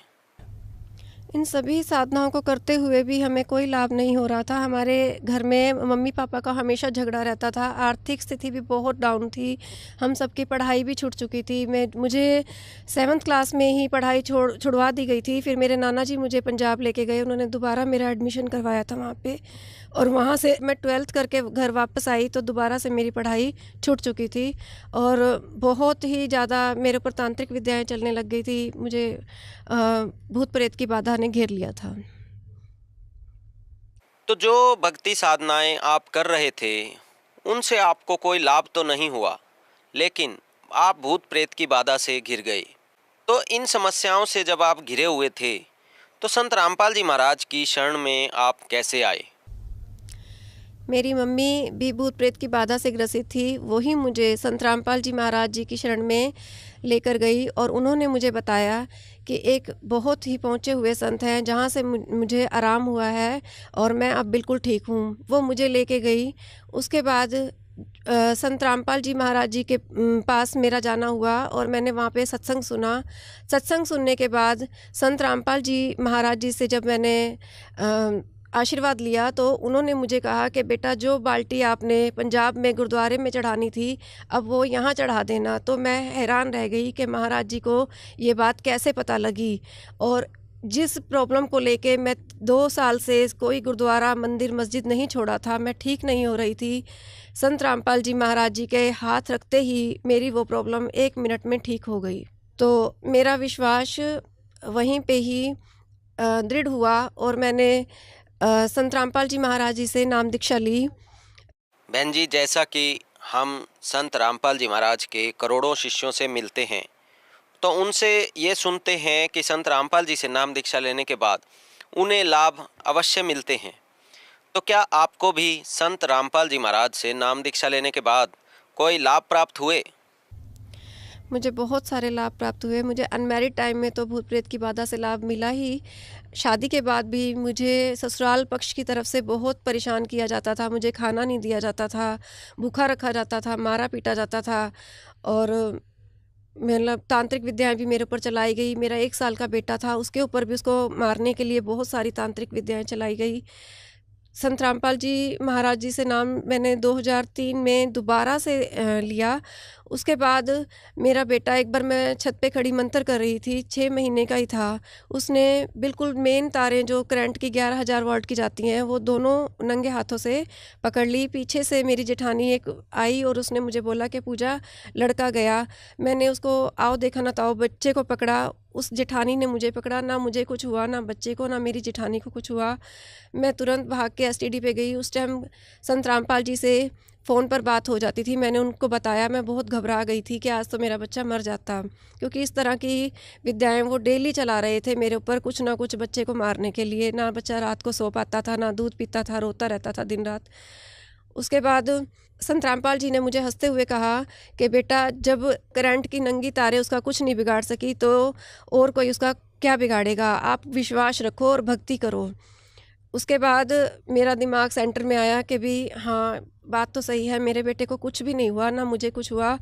इन सभी साधनाओं को करते हुए भी हमें कोई लाभ नहीं हो रहा था। हमारे घर में मम्मी पापा का हमेशा झगड़ा रहता था, आर्थिक स्थिति भी बहुत डाउन थी, हम सबकी पढ़ाई भी छूट चुकी थी। मुझे 7th क्लास में ही पढ़ाई छुड़वा दी गई थी। फिर मेरे नाना जी मुझे पंजाब लेके गए, उन्होंने दोबारा मेरा एडमिशन करवाया था वहाँ पे, और वहाँ से मैं 12th करके घर वापस आई तो दोबारा से मेरी पढ़ाई छूट चुकी थी और बहुत ही ज़्यादा मेरे ऊपर तांत्रिक विद्याएं चलने लग गई थी। मुझे भूत प्रेत की बाधा ने घेर लिया था। तो जो भक्ति साधनाएं आप कर रहे थे उनसे आपको कोई लाभ तो नहीं हुआ, लेकिन आप भूत प्रेत की बाधा से घिर गए। तो इन समस्याओं से जब आप घिरे हुए थे तो संत रामपाल जी महाराज की शरण में आप कैसे आए? मेरी मम्मी भी भूत प्रेत की बाधा से ग्रसित थी। वही मुझे संत रामपाल जी महाराज जी की शरण में लेकर गई और उन्होंने मुझे बताया कि एक बहुत ही पहुँचे हुए संत हैं जहाँ से मुझे आराम हुआ है और मैं अब बिल्कुल ठीक हूँ। वो मुझे लेके गई। उसके बाद संत रामपाल जी महाराज जी के पास मेरा जाना हुआ और मैंने वहाँ पे सत्संग सुना। सत्संग सुनने के बाद संत रामपाल जी महाराज जी से जब मैंने आशीर्वाद लिया तो उन्होंने मुझे कहा कि बेटा, जो बाल्टी आपने पंजाब में गुरुद्वारे में चढ़ानी थी अब वो यहाँ चढ़ा देना। तो मैं हैरान रह गई कि महाराज जी को ये बात कैसे पता लगी। और जिस प्रॉब्लम को लेके मैं 2 साल से कोई गुरुद्वारा मंदिर मस्जिद नहीं छोड़ा था, मैं ठीक नहीं हो रही थी, संत रामपाल जी महाराज जी के हाथ रखते ही मेरी वो प्रॉब्लम 1 मिनट में ठीक हो गई। तो मेरा विश्वास वहीं पे ही दृढ़ हुआ और मैंने संत रामपाल जी महाराज जी से नाम दीक्षा ली। बहन जी, जैसा कि हम संत रामपाल जी महाराज के करोड़ों शिष्यों से मिलते हैं तो उनसे ये सुनते हैं कि संत रामपाल जी से नाम दीक्षा लेने के बाद उन्हें लाभ अवश्य मिलते हैं। तो क्या आपको भी संत रामपाल जी महाराज से नाम दीक्षा लेने के बाद कोई लाभ प्राप्त हुए? मुझे बहुत सारे लाभ प्राप्त हुए। मुझे अनमैरिड टाइम में तो भूत प्रेत की बाधा से लाभ मिला ही। शादी के बाद भी मुझे ससुराल पक्ष की तरफ से बहुत परेशान किया जाता था। मुझे खाना नहीं दिया जाता था, भूखा रखा जाता था, मारा पीटा जाता था और मतलब तांत्रिक विद्याएं भी मेरे ऊपर चलाई गई। मेरा 1 साल का बेटा था, उसके ऊपर भी उसको मारने के लिए बहुत सारी तांत्रिक विद्याएं चलाई गई। संत रामपाल जी महाराज जी से नाम मैंने 2003 में दोबारा से लिया। उसके बाद मेरा बेटा, एक बार मैं छत पे खड़ी मंत्र कर रही थी, 6 महीने का ही था। उसने बिल्कुल मेन तारें जो करंट की 11,000 वाट की जाती हैं वो दोनों नंगे हाथों से पकड़ ली। पीछे से मेरी जेठानी एक आई और उसने मुझे बोला कि पूजा, लड़का गया। मैंने उसको आओ देखा ना ताओ बच्चे को पकड़ा। उस जेठानी ने मुझे पकड़ा, ना मुझे कुछ हुआ, ना बच्चे को, ना मेरी जेठानी को कुछ हुआ। मैं तुरंत भाग के एसटीडी पे गई। उस टाइम संत रामपाल जी से फ़ोन पर बात हो जाती थी। मैंने उनको बताया, मैं बहुत घबरा गई थी कि आज तो मेरा बच्चा मर जाता, क्योंकि इस तरह की विद्याएं वो डेली चला रहे थे मेरे ऊपर कुछ ना कुछ बच्चे को मारने के लिए। ना बच्चा रात को सो पाता था, ना दूध पीता था, रोता रहता था दिन रात। उसके बाद संत रामपाल जी ने मुझे हंसते हुए कहा कि बेटा, जब करंट की नंगी तारे उसका कुछ नहीं बिगाड़ सकी तो और कोई उसका क्या बिगाड़ेगा। आप विश्वास रखो और भक्ति करो। उसके बाद मेरा दिमाग सेंटर में आया कि भी हाँ, बात तो सही है, मेरे बेटे को कुछ भी नहीं हुआ, ना मुझे कुछ हुआ।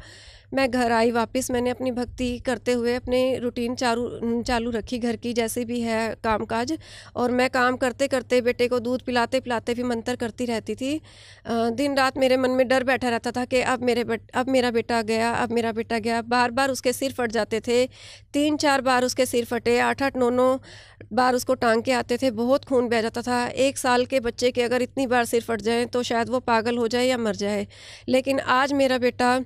मैं घर आई वापस। मैंने अपनी भक्ति करते हुए अपने रूटीन चालू रखी घर की, जैसे भी है कामकाज। और मैं काम करते करते बेटे को दूध पिलाते पिलाते भी मंत्र करती रहती थी। दिन रात मेरे मन में डर बैठा रहता था कि अब मेरा बेटा गया, अब मेरा बेटा गया। बार बार उसके सिर फट जाते थे। 3-4 बार उसके सिर फटे, 8-8, 9-9 बार उसको टांग के आते थे। बहुत खून बह जाता था। 1 साल के बच्चे के अगर इतनी बार सिर फट जाए तो शायद वो पागल हो जाए या मर जाए। लेकिन आज मेरा बेटा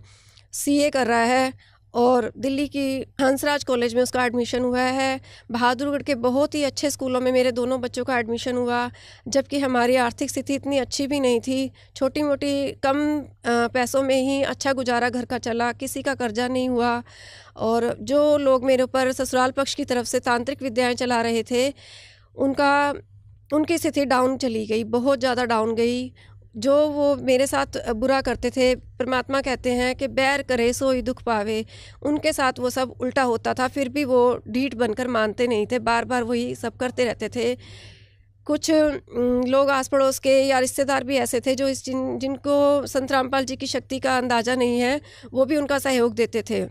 सीए कर रहा है और दिल्ली की हंसराज कॉलेज में उसका एडमिशन हुआ है। बहादुरगढ़ के बहुत ही अच्छे स्कूलों में मेरे दोनों बच्चों का एडमिशन हुआ, जबकि हमारी आर्थिक स्थिति इतनी अच्छी भी नहीं थी। छोटी मोटी कम पैसों में ही अच्छा गुजारा घर का चला, किसी का कर्जा नहीं हुआ। और जो लोग मेरे ऊपर ससुराल पक्ष की तरफ से तांत्रिक विद्याएं चला रहे थे, उनकी स्थिति डाउन चली गई, बहुत ज़्यादा डाउन गई। जो वो मेरे साथ बुरा करते थे, परमात्मा कहते हैं कि बैर करे सोई दुख पावे, उनके साथ वो सब उल्टा होता था। फिर भी वो ढीठ बनकर मानते नहीं थे, बार बार वही सब करते रहते थे। कुछ लोग आस पड़ोस के या रिश्तेदार भी ऐसे थे जो जिनको संत रामपाल जी की शक्ति का अंदाज़ा नहीं है, वो भी उनका सहयोग देते थे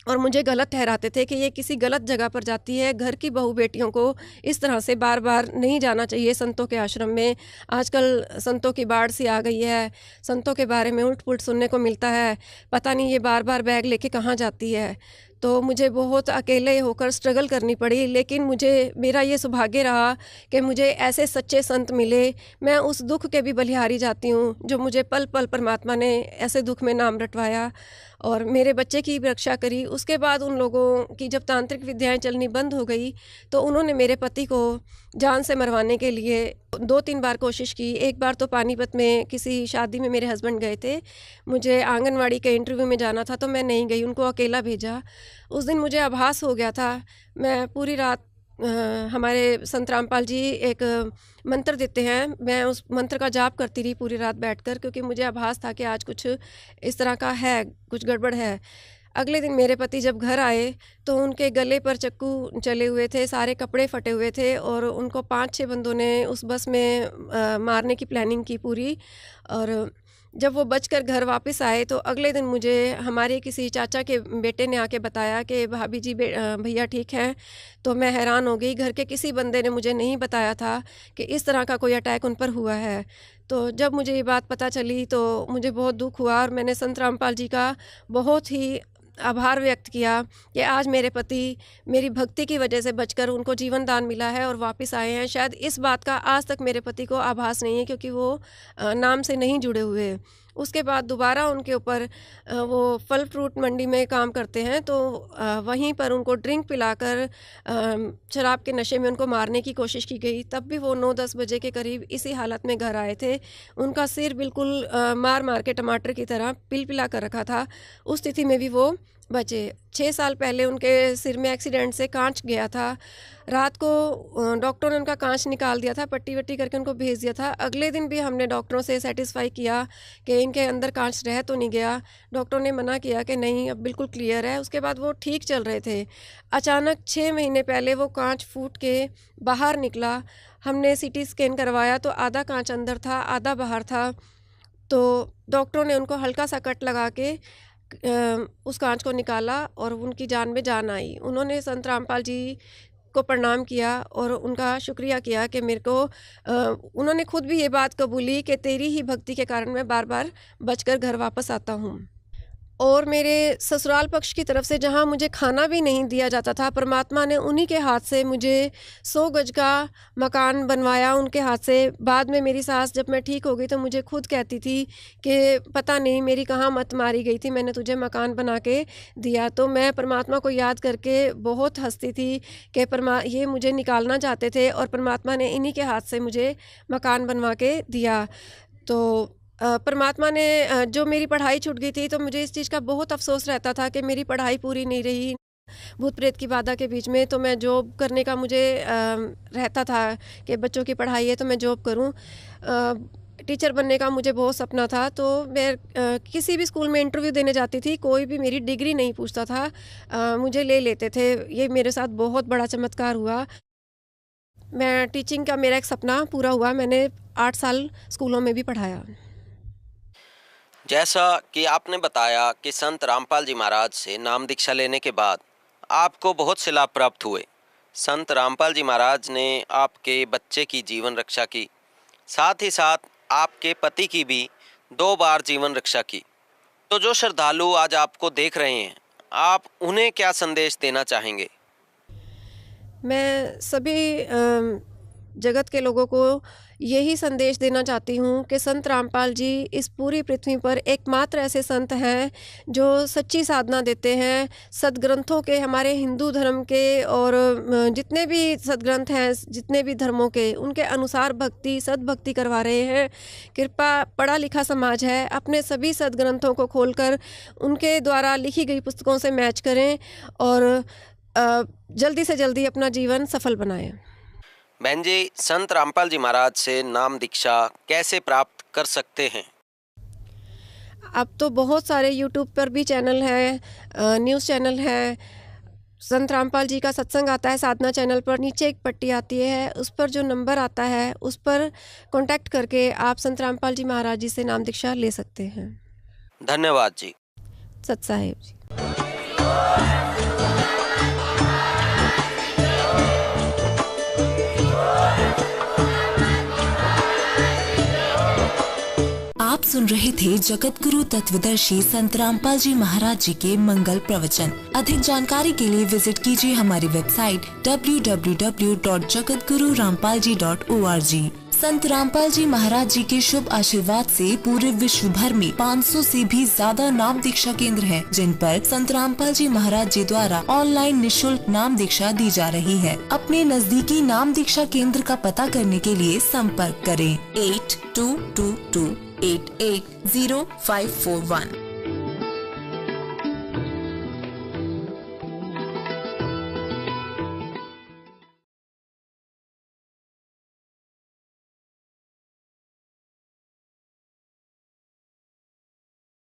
और मुझे गलत ठहराते थे कि ये किसी गलत जगह पर जाती है। घर की बहू बेटियों को इस तरह से बार बार नहीं जाना चाहिए संतों के आश्रम में। आजकल संतों की बाढ़ सी आ गई है, संतों के बारे में उल्ट पुल्ट सुनने को मिलता है। पता नहीं ये बार बार बैग लेके कहाँ जाती है। तो मुझे बहुत अकेले होकर स्ट्रगल करनी पड़ी, लेकिन मेरा ये सौभाग्य रहा कि मुझे ऐसे सच्चे संत मिले। मैं उस दुख के भी बलिहारी जाती हूँ जो मुझे पल पल परमात्मा ने ऐसे दुख में नाम रटवाया। और मेरे बच्चे की रक्षा करी। उसके बाद उन लोगों की जब तांत्रिक विद्याएं चलनी बंद हो गई तो उन्होंने मेरे पति को जान से मरवाने के लिए 2-3 बार कोशिश की। एक बार तो पानीपत में किसी शादी में मेरे हस्बैंड गए थे, मुझे आंगनवाड़ी के इंटरव्यू में जाना था तो मैं नहीं गई, उनको अकेला भेजा। उस दिन मुझे आभास हो गया था। मैं पूरी रात हमारे संत रामपाल जी एक मंत्र देते हैं, मैं उस मंत्र का जाप करती रही पूरी रात बैठकर, क्योंकि मुझे आभास था कि आज कुछ इस तरह का है, कुछ गड़बड़ है। अगले दिन मेरे पति जब घर आए तो उनके गले पर चक्कू चले हुए थे, सारे कपड़े फटे हुए थे और उनको 5-6 बंदों ने उस बस में मारने की प्लानिंग की पूरी। और जब वो बचकर घर वापस आए तो अगले दिन मुझे हमारे किसी चाचा के बेटे ने आके बताया कि भाभी जी भैया ठीक हैं। तो मैं हैरान हो गई, घर के किसी बंदे ने मुझे नहीं बताया था कि इस तरह का कोई अटैक उन पर हुआ है। तो जब मुझे ये बात पता चली तो मुझे बहुत दुख हुआ और मैंने संत रामपाल जी का बहुत ही आभार व्यक्त किया कि आज मेरे पति मेरी भक्ति की वजह से बचकर उनको जीवन दान मिला है और वापस आए हैं। शायद इस बात का आज तक मेरे पति को आभास नहीं है, क्योंकि वो नाम से नहीं जुड़े हुए। उसके बाद दोबारा उनके ऊपर वो फल फ्रूट मंडी में काम करते हैं, तो वहीं पर उनको ड्रिंक पिलाकर शराब के नशे में उनको मारने की कोशिश की गई। तब भी वो 9-10 बजे के करीब इसी हालत में घर आए थे। उनका सिर बिल्कुल मार मार के टमाटर की तरह पिला कर रखा था। उस स्थिति में भी वो बचे। 6 साल पहले उनके सिर में एक्सीडेंट से कांच गया था। रात को डॉक्टरों ने उनका कांच निकाल दिया था, पट्टी वट्टी करके उनको भेज दिया था। अगले दिन भी हमने डॉक्टरों से सेटिस्फाई किया कि इनके अंदर कांच रह तो नहीं गया। डॉक्टरों ने मना किया कि नहीं, अब बिल्कुल क्लियर है। उसके बाद वो ठीक चल रहे थे। अचानक 6 महीने पहले वो कांच फूट के बाहर निकला। हमने CT स्कैन करवाया तो आधा कांच अंदर था, आधा बाहर था। तो डॉक्टरों ने उनको हल्का सा कट लगा के उस कांच को निकाला और उनकी जान में जान आई। उन्होंने संत रामपाल जी को प्रणाम किया और उनका शुक्रिया किया कि मेरे को उन्होंने खुद भी ये बात कबूली कि तेरी ही भक्ति के कारण मैं बार बार बचकर घर वापस आता हूँ। और मेरे ससुराल पक्ष की तरफ से जहाँ मुझे खाना भी नहीं दिया जाता था, परमात्मा ने उन्हीं के हाथ से मुझे 100 गज का मकान बनवाया उनके हाथ से। बाद में मेरी सास जब मैं ठीक हो गई तो मुझे खुद कहती थी कि पता नहीं मेरी कहाँ मत मारी गई थी, मैंने तुझे मकान बना के दिया। तो मैं परमात्मा को याद करके बहुत हंसती थी कि ये मुझे निकालना चाहते थे और परमात्मा ने इन्हीं के हाथ से मुझे मकान बनवा के दिया। तो परमात्मा ने जो मेरी पढ़ाई छूट गई थी तो मुझे इस चीज़ का बहुत अफसोस रहता था कि मेरी पढ़ाई पूरी नहीं रही भूत प्रेत की बाधा के बीच में। तो मैं जॉब करने का मुझे रहता था कि बच्चों की पढ़ाई है तो मैं जॉब करूं। टीचर बनने का मुझे बहुत सपना था। तो मैं किसी भी स्कूल में इंटरव्यू देने जाती थी, कोई भी मेरी डिग्री नहीं पूछता था, मुझे ले लेते थे। ये मेरे साथ बहुत बड़ा चमत्कार हुआ। मैं टीचिंग का मेरा एक सपना पूरा हुआ। मैंने 8 साल स्कूलों में भी पढ़ाया। जैसा कि आपने बताया कि संत रामपाल जी महाराज से नाम दीक्षा लेने के बाद आपको बहुत से लाभ प्राप्त हुए। संत रामपाल जी महाराज ने आपके बच्चे की जीवन रक्षा की, साथ ही साथ आपके पति की भी 2 बार जीवन रक्षा की। तो जो श्रद्धालु आज आपको देख रहे हैं, आप उन्हें क्या संदेश देना चाहेंगे? मैं सभी जगत के लोगों को यही संदेश देना चाहती हूँ कि संत रामपाल जी इस पूरी पृथ्वी पर एकमात्र ऐसे संत हैं जो सच्ची साधना देते हैं। सदग्रंथों के, हमारे हिंदू धर्म के और जितने भी सदग्रंथ हैं, जितने भी धर्मों के, उनके अनुसार भक्ति, सद्भक्ति करवा रहे हैं। कृपा पढ़ा लिखा समाज है, अपने सभी सदग्रंथों को खोलकर उनके द्वारा लिखी गई पुस्तकों से मैच करें और जल्दी से जल्दी अपना जीवन सफल बनाएं। बहन जी, संत रामपाल जी महाराज से नाम दीक्षा कैसे प्राप्त कर सकते हैं? अब तो बहुत सारे YouTube पर भी चैनल है, न्यूज़ चैनल है। संत रामपाल जी का सत्संग आता है साधना चैनल पर, नीचे एक पट्टी आती है, उस पर जो नंबर आता है उस पर कांटेक्ट करके आप संत रामपाल जी महाराज जी से नाम दीक्षा ले सकते हैं। धन्यवाद जी। सत साहिब जी। आप सुन रहे थे जगत गुरु तत्वदर्शी संत रामपाल जी महाराज जी के मंगल प्रवचन। अधिक जानकारी के लिए विजिट कीजिए हमारी वेबसाइट www.jagatgururampalji.org। संत रामपाल जी महाराज जी के शुभ आशीर्वाद से पूरे विश्व भर में 500 से भी ज्यादा नाम दीक्षा केंद्र हैं, जिन पर संत रामपाल जी महाराज जी द्वारा ऑनलाइन निशुल्क नाम दीक्षा दी जा रही है। अपने नजदीकी नाम दीक्षा केंद्र का पता करने के लिए संपर्क करें 8222880541।